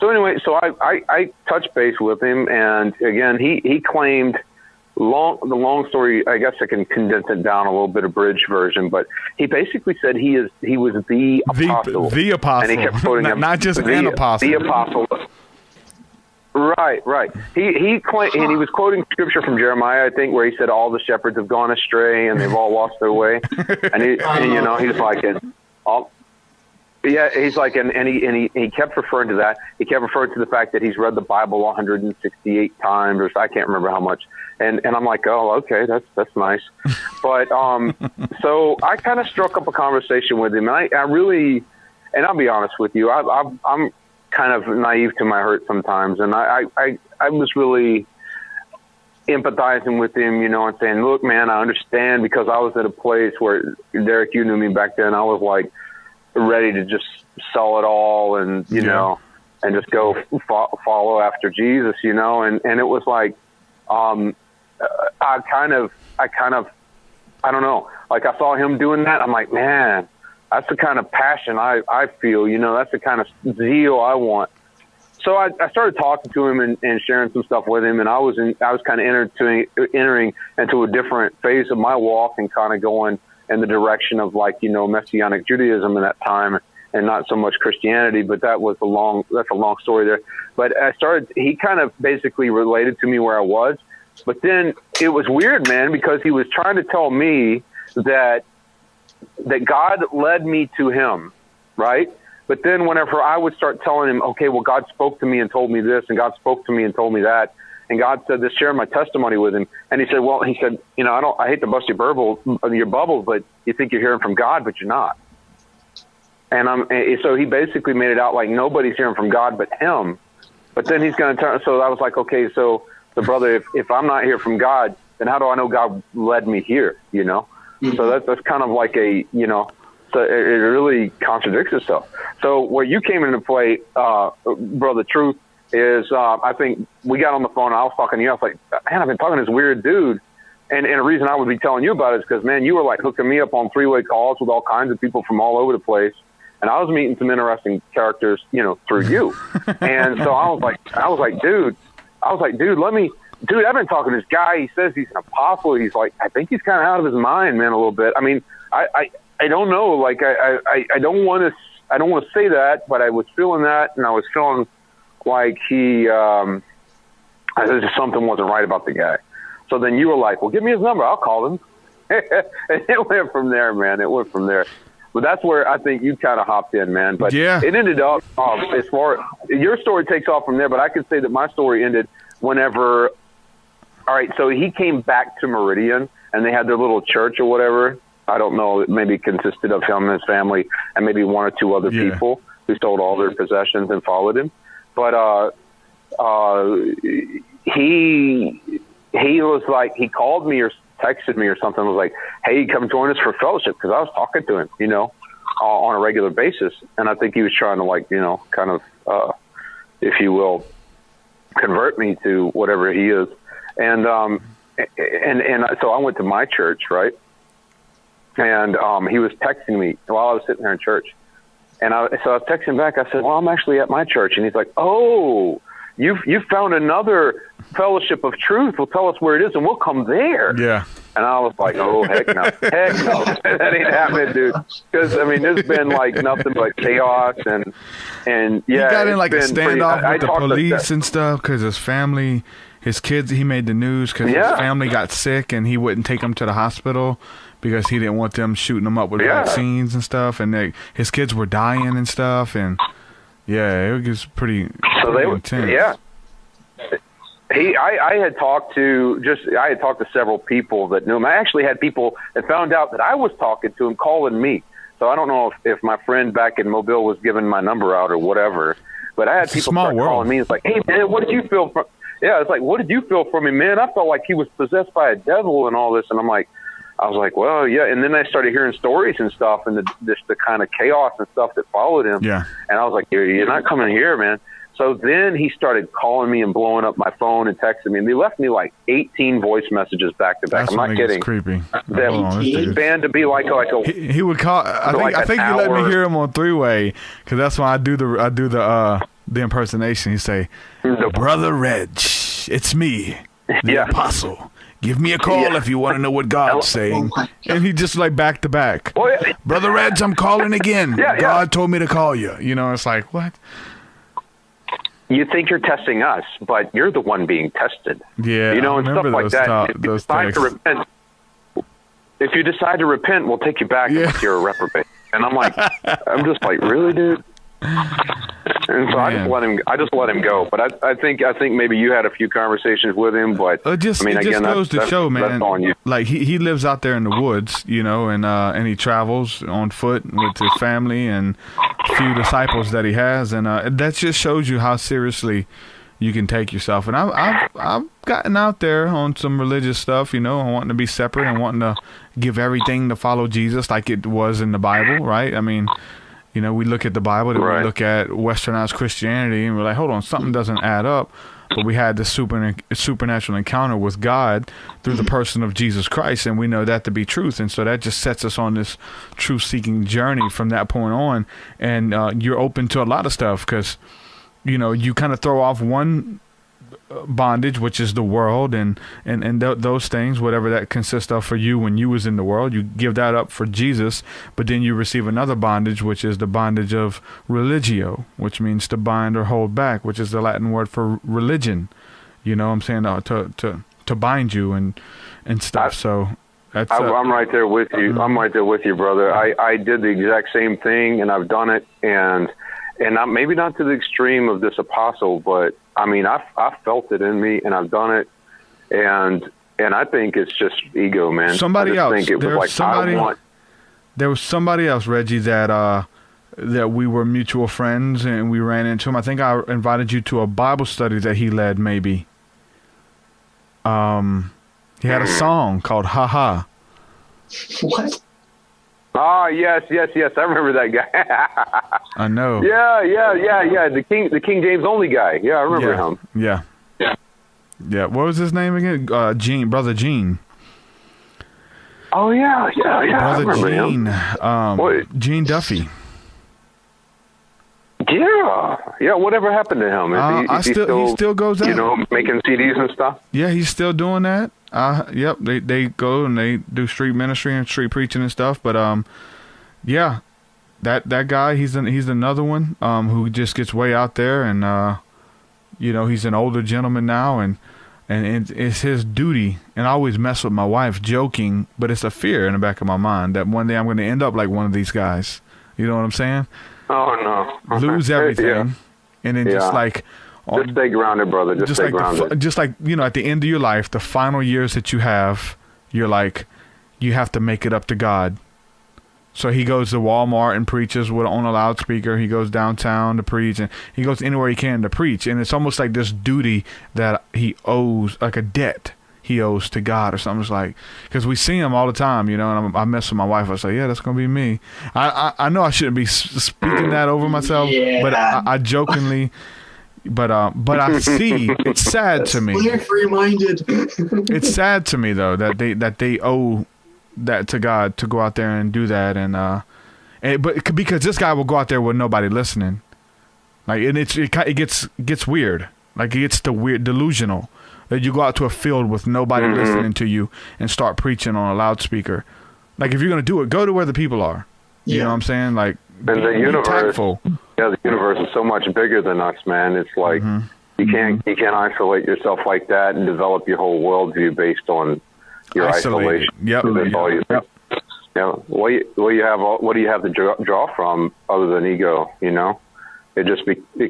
So anyway, so I touched base with him. And again, he claimed the long story. I guess I can condense it down a little bit, a bridge version, but he basically said he was the apostle. The apostle. And he kept quoting him. Not just an apostle. The apostle. Right. He claimed, and he was quoting scripture from Jeremiah, I think, where he said all the shepherds have gone astray and they've all lost their way. And he's like, he's like, and he kept referring to that. He kept referring to the fact that he's read the Bible 168 times, or I can't remember how much. And I'm like, oh, okay, that's nice. But so I kind of struck up a conversation with him, and I really, and I'll be honest with you, I'm kind of naive to my hurt sometimes, and I was really empathizing with him, and saying, look, man, I understand, because I was at a place where, Derek, you knew me back then, I was like ready to just sell it all and and just go follow after Jesus, and it was like I kind of I don't know, like I saw him doing that, I'm like, man, that's the kind of passion I feel, that's the kind of zeal I want. So I started talking to him and sharing some stuff with him, and I was kind of entering into a different phase of my walk and kind of going in the direction of Messianic Judaism in that time, and not so much Christianity, but that's a long story there. But he kind of basically related to me where I was, but then it was weird, man, because he was trying to tell me that God led me to him, right? But then whenever I would start telling him, okay, well, God spoke to me and told me this, and God spoke to me and told me that, and God said this, share my testimony with him. And he said, I hate to bust your bubble, but you think you're hearing from God, but you're not. And so he basically made it out like nobody's hearing from God but him. But then he's going to turn. So I was like, okay, so brother, if I'm not hearing from God, then how do I know God led me here? Mm-hmm. So that's kind of like so it really contradicts itself. So where you came into play, Brother Truth, is I think we got on the phone and I was talking to you. I was like, man, I've been talking to this weird dude. And the reason I would be telling you about it is because, man, you were like hooking me up on three-way calls with all kinds of people from all over the place. And I was meeting some interesting characters, through you. And so I was like, dude, I've been talking to this guy. He says he's an apostle. He's like, I think he's kind of out of his mind, man, a little bit. I mean, I don't know. Like, I don't want to say that, but I was feeling that, and I was feeling like something wasn't right about the guy. So then you were like, well, give me his number. I'll call him. And it went from there, man. It went from there. But that's where I think you kind of hopped in, man. But yeah, it ended up, as far your story takes off from there, but I could say that my story ended whenever, all right, so he came back to Meridian, and they had their little church or whatever. I don't know. It maybe consisted of him and his family and maybe one or two other people who sold all their possessions and followed him. But he was like, he called me or texted me or something, was like, hey, come join us for fellowship, because I was talking to him, on a regular basis. And I think he was trying to kind of, if you will, convert me to whatever he is. And so I went to my church, right? And he was texting me while I was sitting there in church. And so I was texting back. I said, well, I'm actually at my church. And he's like, oh, you've found another fellowship of truth. Well, tell us where it is, and we'll come there. Yeah. And I was like, oh, heck no. Heck no. That ain't happening, dude. Because, I mean, there's been, like, nothing but chaos. And yeah. He got in, like, a standoff with the police and stuff because his family, his kids, he made the news because his family got sick and he wouldn't take them to the hospital because he didn't want them shooting them up with vaccines and stuff. And his kids were dying and stuff. And, yeah, it was pretty intense. Yeah. I had talked to several people that knew him. I actually had people that found out that I was talking to him calling me. So I don't know if my friend back in Mobile was giving my number out or whatever. But I had people start calling me. It's like, hey, man, what did you feel from? Yeah, it's like, what did you feel from me, man? I felt like he was possessed by a devil and all this. And I was like, well, yeah. And then I started hearing stories and stuff and the kind of chaos and stuff that followed him. Yeah. And I was like, you're not coming here, man. So then he started calling me and blowing up my phone and texting me. And they left me like 18 voice messages back to back. I'm not kidding. Creepy. That band to be like a he would call. I think you let me hear him on three-way because that's when I do the impersonation. He say, "Brother Reg, it's me, the apostle. Give me a call if you want to know what God's saying." And he just like back to back. Brother Reg, I'm calling again. God told me to call you. You know, it's like, what? You think you're testing us, but you're the one being tested. Yeah, you know, and stuff like that. If you decide to repent, we'll take you back if you're a reprobate. And I'm like, I'm just like, really, dude? And so I just let him go. But I think maybe you had a few conversations with him. But it just goes to show, man. Like he lives out there in the woods, you know, and he travels on foot with his family and a few disciples that he has, and that just shows you how seriously you can take yourself. And I've gotten out there on some religious stuff, you know, wanting to be separate and wanting to give everything to follow Jesus like it was in the Bible, right? I mean, you know, we look at the Bible, and we look at westernized Christianity, and we're like, hold on, something doesn't add up. But we had this supernatural encounter with God through the person of Jesus Christ, and we know that to be truth. And so that just sets us on this truth-seeking journey from that point on. And you're open to a lot of stuff because, you know, you kind of throw off one bondage, which is the world, and those things, whatever that consists of for you when you was in the world, you give that up for Jesus, but then you receive another bondage, which is the bondage of religio, which means to bind or hold back, which is the Latin word for religion. You know what I'm saying? To bind you and stuff. So that's I'm right there with you. I'm right there with you, brother. I did the exact same thing, and I've done it, and maybe not to the extreme of this apostle, but I mean, I felt it in me, and I've done it, and I think it's just ego, man. Somebody else. There was somebody else, Reggie, that we were mutual friends, and we ran into him. I think I invited you to a Bible study that he led, maybe. He had a song called "Ha Ha." What? Oh, yes. I remember that guy. I know. Yeah. The King James only guy. Yeah, I remember him. Yeah. What was his name again? Brother Gene. Oh, yeah. Brother Gene. Gene Duffy. Yeah. Whatever happened to him? He still goes out. You know, making CDs and stuff. Yeah, he's still doing that. Yep. They go and they do street ministry and street preaching and stuff. But yeah, that guy, he's another one who just gets way out there, and you know, he's an older gentleman now, and it's his duty. And I always mess with my wife, joking, but it's a fear in the back of my mind that one day I'm going to end up like one of these guys. You know what I'm saying? Oh no! Lose everything, and then just like. Just stay grounded, brother. Just stay grounded. Just like, you know, at the end of your life, the final years that you have, you're like, you have to make it up to God. So he goes to Walmart and preaches on a loudspeaker. He goes downtown to preach, and he goes anywhere he can to preach. And it's almost like this duty that he owes, like a debt he owes to God or something. It's like, because we see him all the time, you know, and I mess with my wife. I say, yeah, that's going to be me. I know I shouldn't be speaking that over myself, but I jokingly... But I see, it's sad to me. Free-minded. It's sad to me though that they owe that to God to go out there and do that, but because this guy will go out there with nobody listening, like, and it gets weird, like it gets delusional that you go out to a field with nobody listening to you and start preaching on a loudspeaker. Like, if you're gonna do it, go to where the people are. You know what I'm saying? Like, and the universe. Tactful. Yeah, the universe is so much bigger than us, man. It's like you can't isolate yourself like that and develop your whole worldview based on your isolation. Yep. That's all you think. You know, what do you have to draw from other than ego? You know, it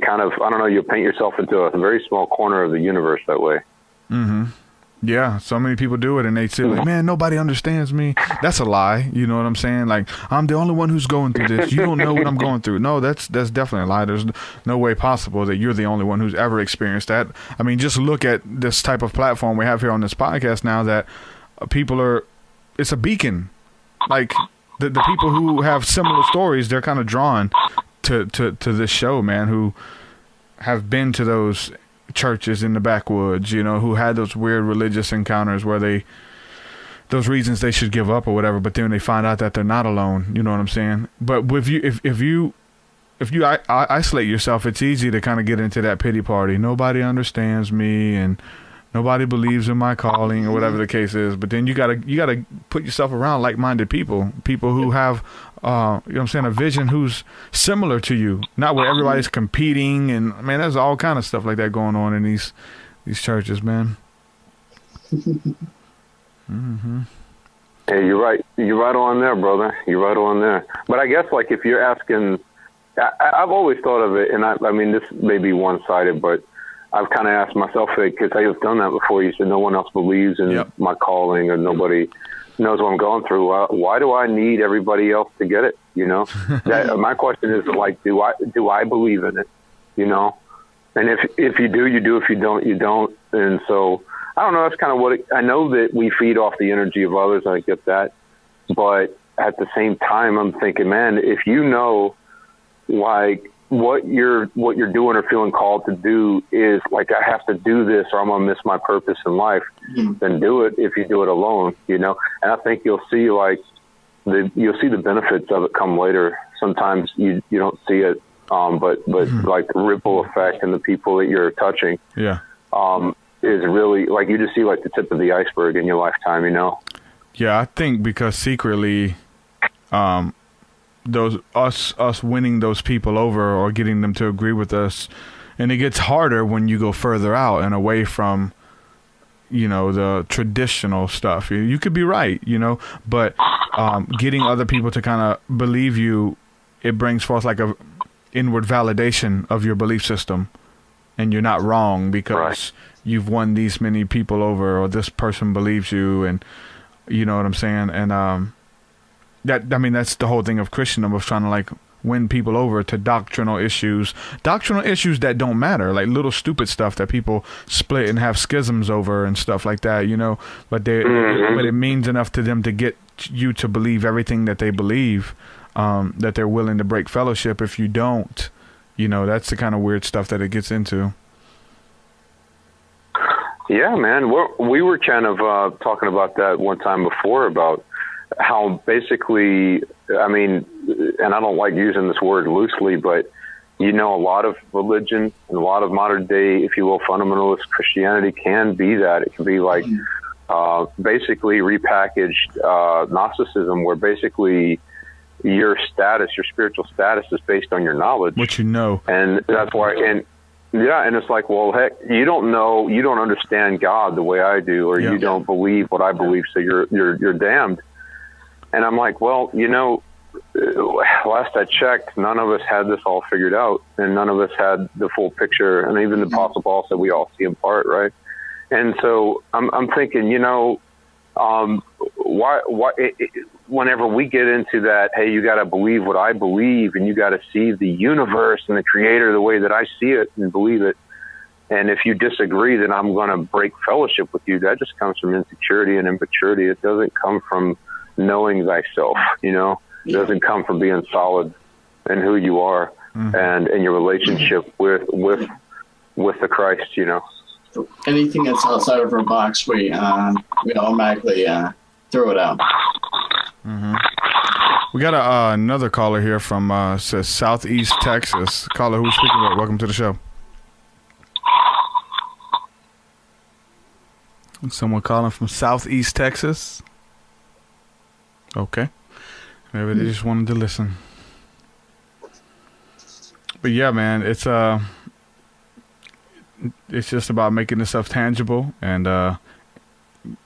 kind of, I don't know. You paint yourself into a very small corner of the universe that way. Yeah, so many people do it, and they say, like, man, nobody understands me. That's a lie. You know what I'm saying? Like, I'm the only one who's going through this. You don't know what I'm going through. No, that's definitely a lie. There's no way possible that you're the only one who's ever experienced that. I mean, just look at this type of platform we have here on this podcast now that people are, it's a beacon. Like, the people who have similar stories, they're kind of drawn to this show, man, who have been to those churches in the backwoods, you know, who had those weird religious encounters where those reasons they should give up or whatever, but then they find out that they're not alone. You know what I'm saying? But with you, if you isolate yourself, it's easy to kind of get into that pity party. Nobody understands me, and nobody believes in my calling, or whatever the case is. But then you gotta put yourself around like-minded people who have, you know what I'm saying, a vision who's similar to you, not where everybody's competing. And man, there's all kind of stuff like that going on in these churches, man. Mm-hmm. Hey, you're right. You're right on there, brother. You're right on there. But I guess, like, if you're asking, I've always thought of it, and I mean, this may be one-sided, but I've kind of asked myself, because I've done that before. You said no one else believes in my calling, or nobody knows what I'm going through. Why do I need everybody else to get it? You know, my question is, like, do I believe in it? You know, and if you do, you do. If you don't, you don't. And so I don't know. That's kind of I know that we feed off the energy of others. I get that, but at the same time, I'm thinking, man, if you know, like, what you're doing or feeling called to do is, like, I have to do this or I'm going to miss my purpose in life, then do it if you do it alone, you know? And I think you'll see, like, you'll see the benefits of it come later. Sometimes you don't see it, but like, the ripple effect and the people that you're touching is really, like, you just see, like, the tip of the iceberg in your lifetime, you know? Yeah, I think because secretly, us winning those people over or getting them to agree with us, and it gets harder when you go further out and away from, you know, the traditional stuff. You could be right, you know, but getting other people to kind of believe you, it brings forth like a inward validation of your belief system, and you're not wrong because you've won these many people over, or this person believes you, and you know what I'm saying. And that's the whole thing of Christendom, of trying to, like, win people over to doctrinal issues that don't matter, like little stupid stuff that people split and have schisms over and stuff like that, you know. But but it means enough to them to get you to believe everything that they believe, that they're willing to break fellowship if you don't. You know, that's the kind of weird stuff that it gets into. Yeah, man. We were kind of talking about that one time before, about how basically, I mean, and I don't like using this word loosely, but, you know, a lot of religion and a lot of modern day, if you will, fundamentalist Christianity can be that. It can be like basically repackaged Gnosticism, where basically your spiritual status is based on your knowledge. What you know. And that's why, and it's like, well, heck, you don't know, you don't understand God the way I do, or you don't believe what I believe, so you're damned. And I'm like, well, you know, last I checked, none of us had this all figured out, and none of us had the full picture. And even the Apostle Paul said we all see in part, right? And so I'm thinking, you know, whenever we get into that, hey, you got to believe what I believe, and you got to see the universe and the Creator the way that I see it and believe it. And if you disagree, then I'm going to break fellowship with you. That just comes from insecurity and immaturity. It doesn't come from knowing thyself, you know. It doesn't come from being solid in who you are and in your relationship with the Christ, you know. Anything that's outside of our box, we automatically throw it out. We got another caller here from says Southeast Texas. Caller, who's speaking with? Welcome to the show. Someone calling from Southeast Texas. Okay. Maybe they just wanted to listen. But yeah, man, it's just about making this stuff tangible, and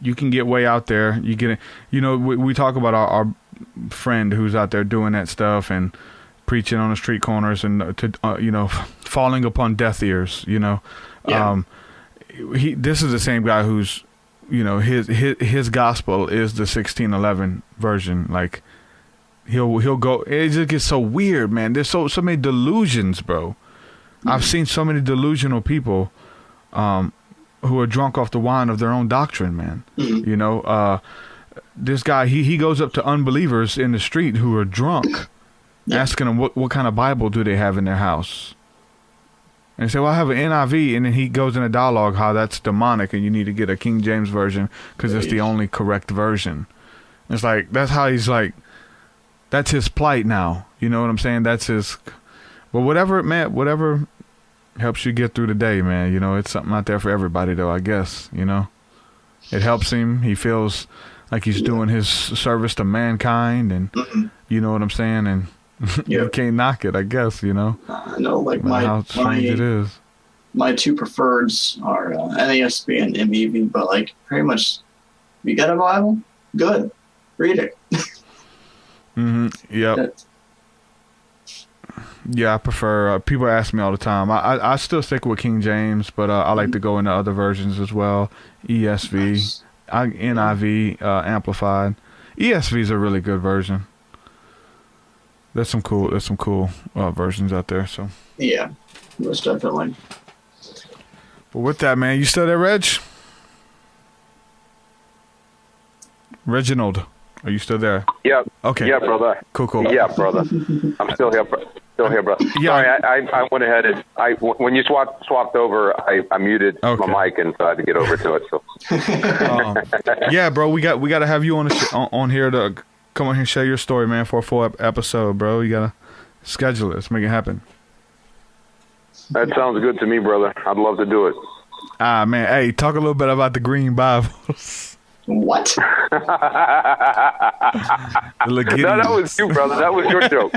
you can get way out there. You get it. You know, we talk about our friend who's out there doing that stuff and preaching on the street corners and you know, falling upon deaf ears. You know, this is the same guy who's his gospel is the 1611 version. Like he'll go. It just gets so weird, man. There's so many delusions, bro. I've seen so many delusional people who are drunk off the wine of their own doctrine, man. This guy, he goes up to unbelievers in the street who are drunk, asking them what kind of Bible do they have in their house. And they say, well, I have an NIV, and then he goes in a dialogue how that's demonic and you need to get a King James version because it's the only correct version. And it's like, that's how he's like, that's his plight now. You know what I'm saying? That's his, but whatever helps you get through the day, man. It's something out there for everybody, though, I guess. It helps him. He feels like he's doing his service to mankind, and you know what I'm saying? And you can't knock it, I guess, I know, like how strange it is. My two preferreds are NASB and MEV, but like pretty much, you got a Bible? Good. Read it. Yep. Yeah, I prefer, people ask me all the time. I still stick with King James, but I like to go into other versions as well. ESV, NIV, Amplified. ESV is a really good version. There's some cool versions out there. So yeah, most definitely. But with that, man, you still there, Reg? Reginald, are you still there? Yeah. Okay. Yeah, brother. Cool. Yeah, brother. I'm still here. Still here, brother. Yeah. Sorry, I went ahead and when you swapped over, I muted my mic and so I had to get over to it. So. Yeah, bro, we got to have you on here to come on here and share your story, man, for a full episode, bro. You gotta schedule it. Let's make it happen. That sounds good to me, brother. I'd love to do it. Man, hey, talk a little bit about the Green Bibles. What? No, that was you, brother. That was your joke.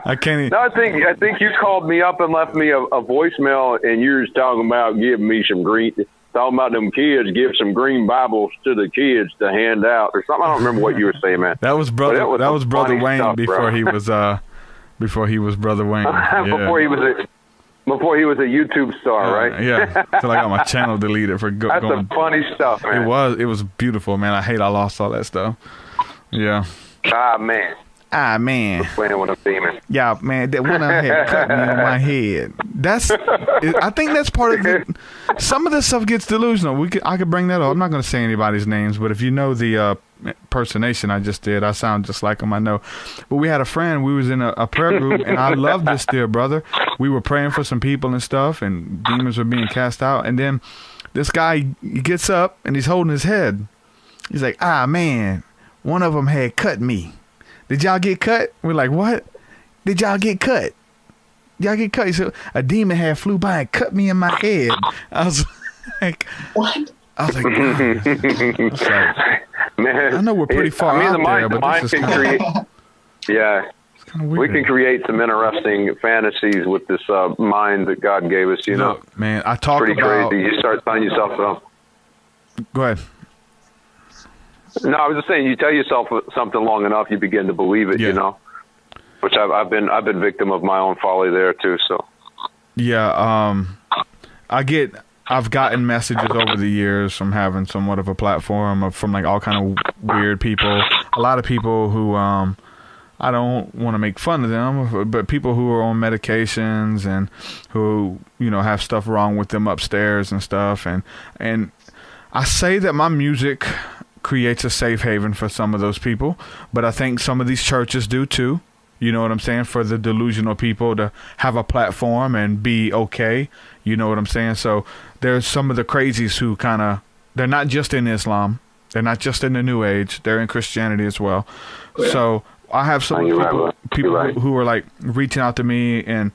I can't even. No, I think you called me up and left me a voicemail, and you was talking about giving me some talking about them kids, give some green Bibles to the kids to hand out or something. I don't remember what you were saying, man. That was brother. That was Brother Wayne stuff, before he was Brother Wayne. Before he was a YouTube star, right? Yeah. So I got my channel deleted for That's going. some funny stuff, man. It was beautiful, man. I lost all that stuff. Yeah. Man. Playing with a demon. Yeah, man. That one I had cut me on my head. I think that's part of it. Some of this stuff gets delusional. I could bring that up. I'm not going to say anybody's names, but if you know the impersonation I just did, I sound just like him, I know. But we had a friend. We was in a prayer group, and I love this dear brother. We were praying for some people and stuff, and demons were being cast out. And then this guy gets up, and he's holding his head. He's like, man, one of them had cut me. Did y'all get cut? We're like, what? Did y'all get cut? Y'all get cut? He said, a demon had flew by and cut me in my head. I was like, what? I was like, man, I know we're pretty far out there, but this is kind of... Yeah. We can create some interesting fantasies with this mind that God gave us, you know. Look, man, I talk pretty about... crazy. You start telling yourself something. Go ahead. No, I was just saying, you tell yourself something long enough, you begin to believe it, you know. Which I've been victim of my own folly there too. So. Yeah, I've gotten messages over the years from having somewhat of a platform from like all kind of weird people. A lot of people who I don't want to make fun of them, but people who are on medications and who have stuff wrong with them upstairs and stuff. And I say that my music creates a safe haven for some of those people, but I think some of these churches do too. You know what I'm saying? For the delusional people to have a platform and be okay. You know what I'm saying? So there's some of the crazies who they're not just in Islam. They're not just in the New Age. They're in Christianity as well. Yeah. So I have some people who are like reaching out to me, and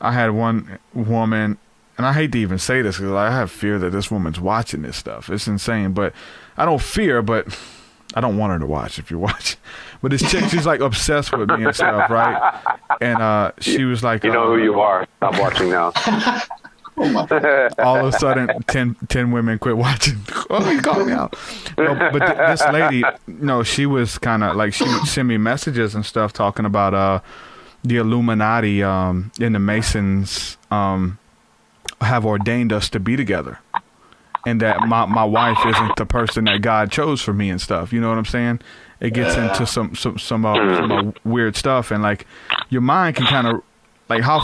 I had one woman, and I hate to even say this because I have fear that this woman's watching this stuff. It's insane, but I don't fear, but I don't want her to watch if you're watching. But this chick, she's like obsessed with me and stuff, right? And she was like, you know who you are. Stop watching now. All of a sudden, 10 women quit watching. Oh, you called me out. No, but this lady, she was kind of like, she would send me messages and stuff talking about the Illuminati and the Masons have ordained us to be together. and that my wife isn't the person that God chose for me and stuff. You know what I'm saying? It gets into some weird stuff, and like your mind can kind of like how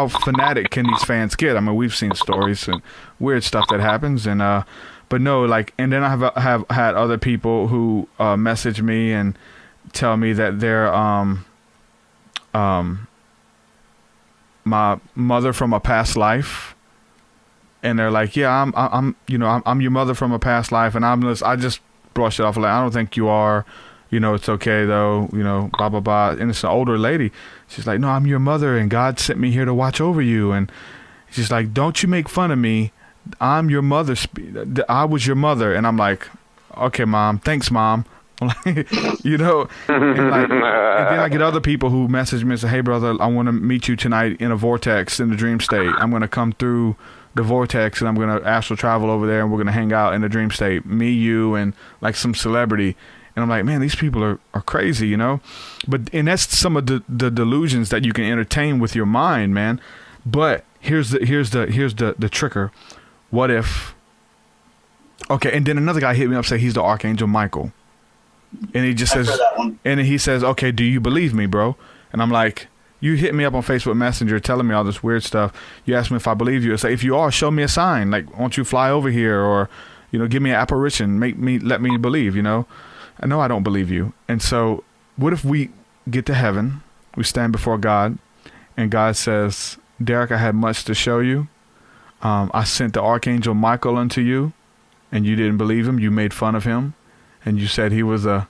fanatic can these fans get? I mean, we've seen stories and weird stuff that happens, and but no, like, and then I have had other people who message me and tell me that they're my mother from a past life, and they're like, yeah, I'm your mother from a past life, and I just brush it off like, I don't think you are, it's okay though, blah blah blah. And it's an older lady. She's like, no, I'm your mother, and God sent me here to watch over you. And she's like, don't you make fun of me. I'm your mother. I was your mother. And I'm like, okay, Mom. Thanks, Mom. And then I get other people who message me and say, hey, brother, I want to meet you tonight in a vortex in the dream state. I'm going to come through the vortex, and I'm going to astral travel over there, and we're going to hang out in the dream state. Me, you, and like some celebrity. And I'm like, man, these people are crazy, But and that's some of the delusions that you can entertain with your mind, man. But here's the trigger. What if? Okay, and then another guy hit me up, say he's the Archangel Michael, and he just says, and he says, okay, do you believe me, bro? And I'm like, you hit me up on Facebook Messenger telling me all this weird stuff. You asked me if I believe you. I say, if you are, show me a sign. Like, won't you fly over here, or give me an apparition, let me believe, I know I don't believe you. And so what if we get to heaven, we stand before God, and God says, Derek, I had much to show you. I sent the Archangel Michael unto you, and you didn't believe him. You made fun of him, and you said he was a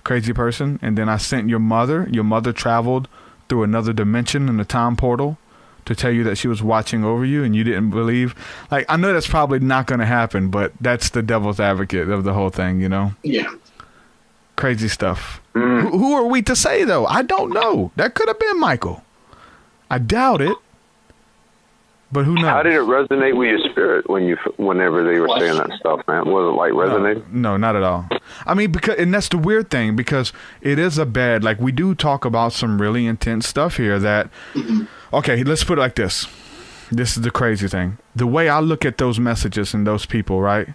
crazy person. And then I sent your mother. Your mother traveled through another dimension in the time portal to tell you that she was watching over you, and you didn't believe. Like, I know that's probably not going to happen, but that's the devil's advocate of the whole thing, Yeah. Crazy stuff. Who are we to say, though? I don't know. That could have been Michael. I doubt it. But who knows? How did it resonate with your spirit whenever they were saying that stuff, man? Was it like resonating? No, not at all. I mean, and that's the weird thing, because it is like, we do talk about some really intense stuff here that, okay, let's put it like this. This is the crazy thing. The way I look at those messages and those people, right?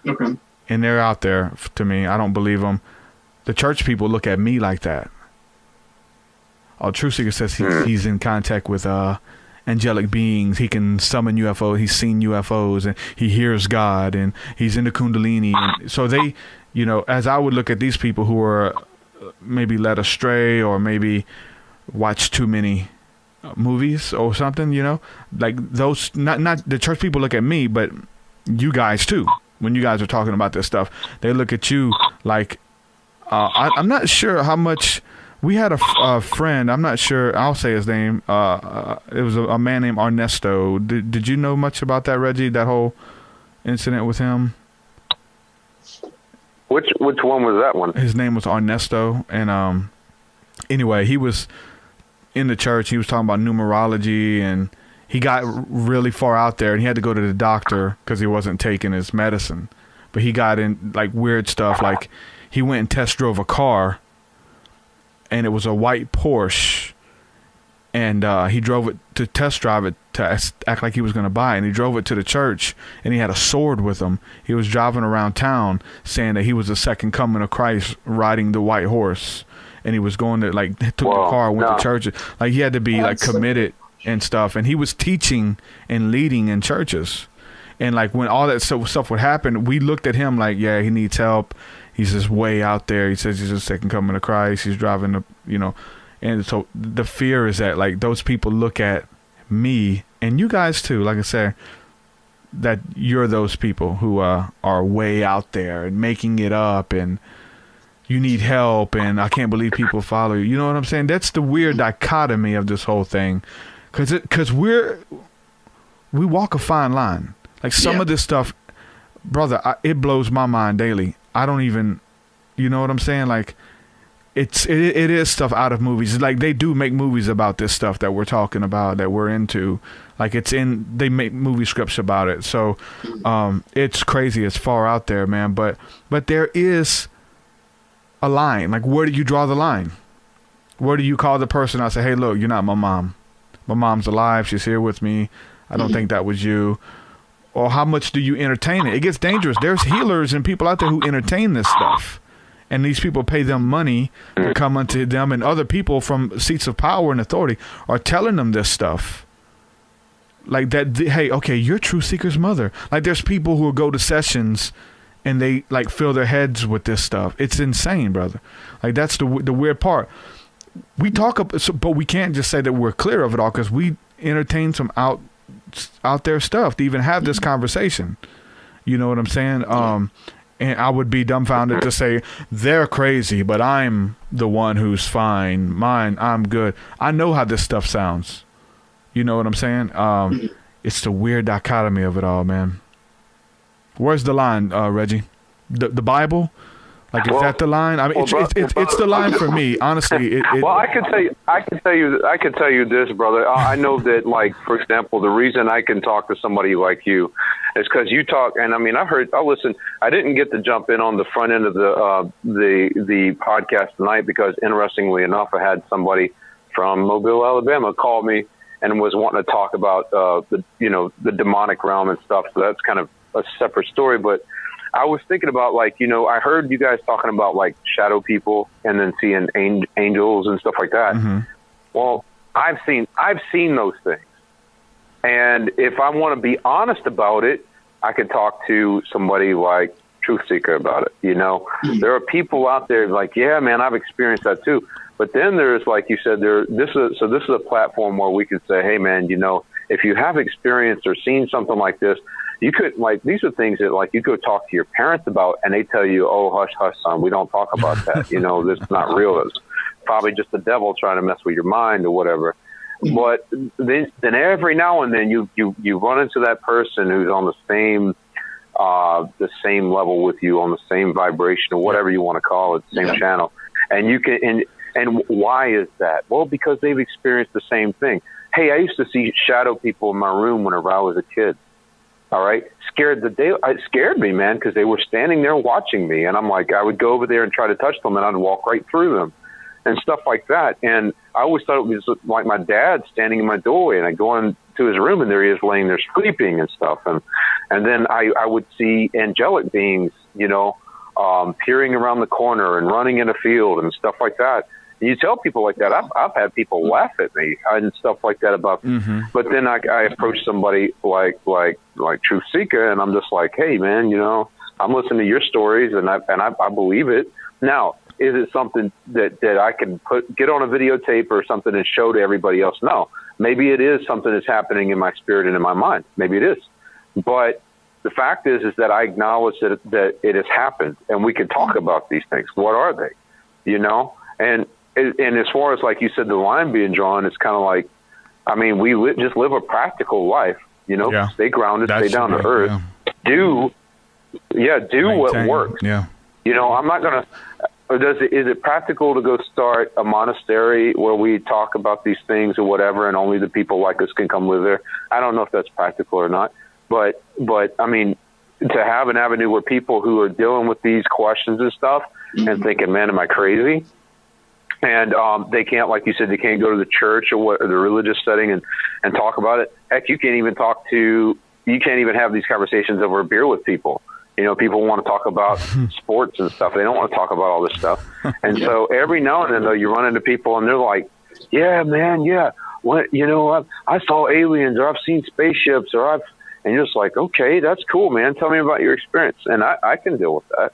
Okay. And they're out there to me. I don't believe them. The church people look at me like that. Oh, TruthSeekah says he's in contact with angelic beings. He can summon UFOs. He's seen UFOs, and he hears God, and he's into Kundalini. And so they, as I would look at these people who are maybe led astray, or maybe watch too many movies or something, like those. Not the church people look at me, but you guys too. When you guys are talking about this stuff, they look at you like. I'm not sure how much. We had a friend. I'm not sure. I'll say his name. It was a man named Ernesto. Did you know much about that, Reggie? That whole incident with him. Which one was that one? His name was Ernesto, and anyway, he was in the church. He was talking about numerology, and he got really far out there, and he had to go to the doctor because he wasn't taking his medicine. But he got in like weird stuff, like. He went and test drove a car, and it was a white Porsche, and he drove it to test drive it to act like he was going to buy it, and he drove it to the church, and he had a sword with him. He was driving around town saying that he was the second coming of Christ riding the white horse, and he was going to, like, took the car, went to church. Like, he had to be, like, committed and stuff, and he was teaching and leading in churches. And, like, when all that stuff would happen, we looked at him like, yeah, he needs help. He's just way out there. He says he's the second coming of Christ. He's driving and so the fear is that, like, those people look at me, and you guys too, like I said, that you're those people who are way out there and making it up, and you need help, and I can't believe people follow you. You know what I'm saying? That's the weird dichotomy of this whole thing, because we walk a fine line. Like, some of this stuff, brother, it blows my mind daily. I don't even, you know what I'm saying? Like, it is stuff out of movies. Like, they do make movies about this stuff that we're talking about, that we're into. Like, they make movie scripts about it. So, it's crazy. It's far out there, man. But there is a line. Like, where do you draw the line? Where do you call the person? I say, hey, look, you're not my mom. My mom's alive. She's here with me. I don't think that was you. or how much do you entertain it? It gets dangerous. There's healers and people out there who entertain this stuff. And these people pay them money to come unto them, and other people from seats of power and authority are telling them this stuff. Like that, hey, okay, you're Truth Seeker's mother. Like there's people who will go to sessions and they like fill their heads with this stuff. It's insane, brother. Like that's the weird part. We talk, but we can't just say that we're clear of it all, because we entertain some out there stuff to even have this conversation. You know what I'm saying? And I would be dumbfounded to say they're crazy, but I'm the one who's fine. I'm good. I know how this stuff sounds. You know what I'm saying? It's the weird dichotomy of it all, man. Where's the line, Reggie? The Bible? Like, is that the line? I mean, it's the line for me, honestly. Well, I can tell you this, brother. I know that, like, for example, the reason I can talk to somebody like you is because you talk, and I mean, I listen. I didn't get to jump in on the front end of the podcast tonight because, interestingly enough, I had somebody from Mobile, Alabama, call me and was wanting to talk about the demonic realm and stuff. So that's kind of a separate story, but I was thinking about, like, I heard you guys talking about, like, shadow people and then seeing angels and stuff like that. Mm-hmm. Well, I've seen those things. And if I want to be honest about it, I could talk to somebody like TruthSeekah about it. Mm-hmm. There are people out there like, yeah, man, I've experienced that too. But then there's, like you said, this is a platform where we could say, hey, man, if you have experienced or seen something like this, you could, like, these are things that, like, you go talk to your parents about, and they tell you, oh, hush, hush, son, we don't talk about that. This is not real. It's probably just the devil trying to mess with your mind or whatever. But then every now and then you run into that person who's on the same level with you, on the same vibration or whatever you want to call it, same channel. And you can, and why is that? Well, because they've experienced the same thing. Hey, I used to see shadow people in my room whenever I was a kid. All right. It scared me, man, because they were standing there watching me. And I'm like, I would go over there and try to touch them, and I'd walk right through them and stuff like that. And I always thought it was like my dad standing in my doorway, and I'd go into his room, and there he is laying there sleeping and stuff. And then I would see angelic beings, peering around the corner and running in a field and stuff like that. And you tell people like that. I've had people laugh at me and stuff like that about. Mm-hmm. But then I approach somebody like TruthSeekah, and I'm just like, hey, man, I'm listening to your stories, and I believe it. Now, is it something that I can get on a videotape or something and show to everybody else? No. Maybe it is something that's happening in my spirit and in my mind. Maybe it is. But the fact is that I acknowledge that it has happened, and we can talk about these things. What are they? And as far as, like you said, the line being drawn, it's kind of like, I mean, we just live a practical life, stay grounded, stay down to earth, do what works. Yeah. I'm not going to, is it practical to go start a monastery where we talk about these things or whatever, and only the people like us can come live there? I don't know if that's practical or not, but I mean, to have an avenue where people who are dealing with these questions and stuff and thinking, man, am I crazy? And they can't, like you said, they can't go to the church or the religious setting and talk about it. Heck, you can't even have these conversations over a beer with people. People want to talk about sports and stuff. They don't want to talk about all this stuff. And so every now and then, though, you run into people and they're like, yeah, man, yeah. What, I saw aliens, or I've seen spaceships, and you're just like, okay, that's cool, man. Tell me about your experience. And I can deal with that.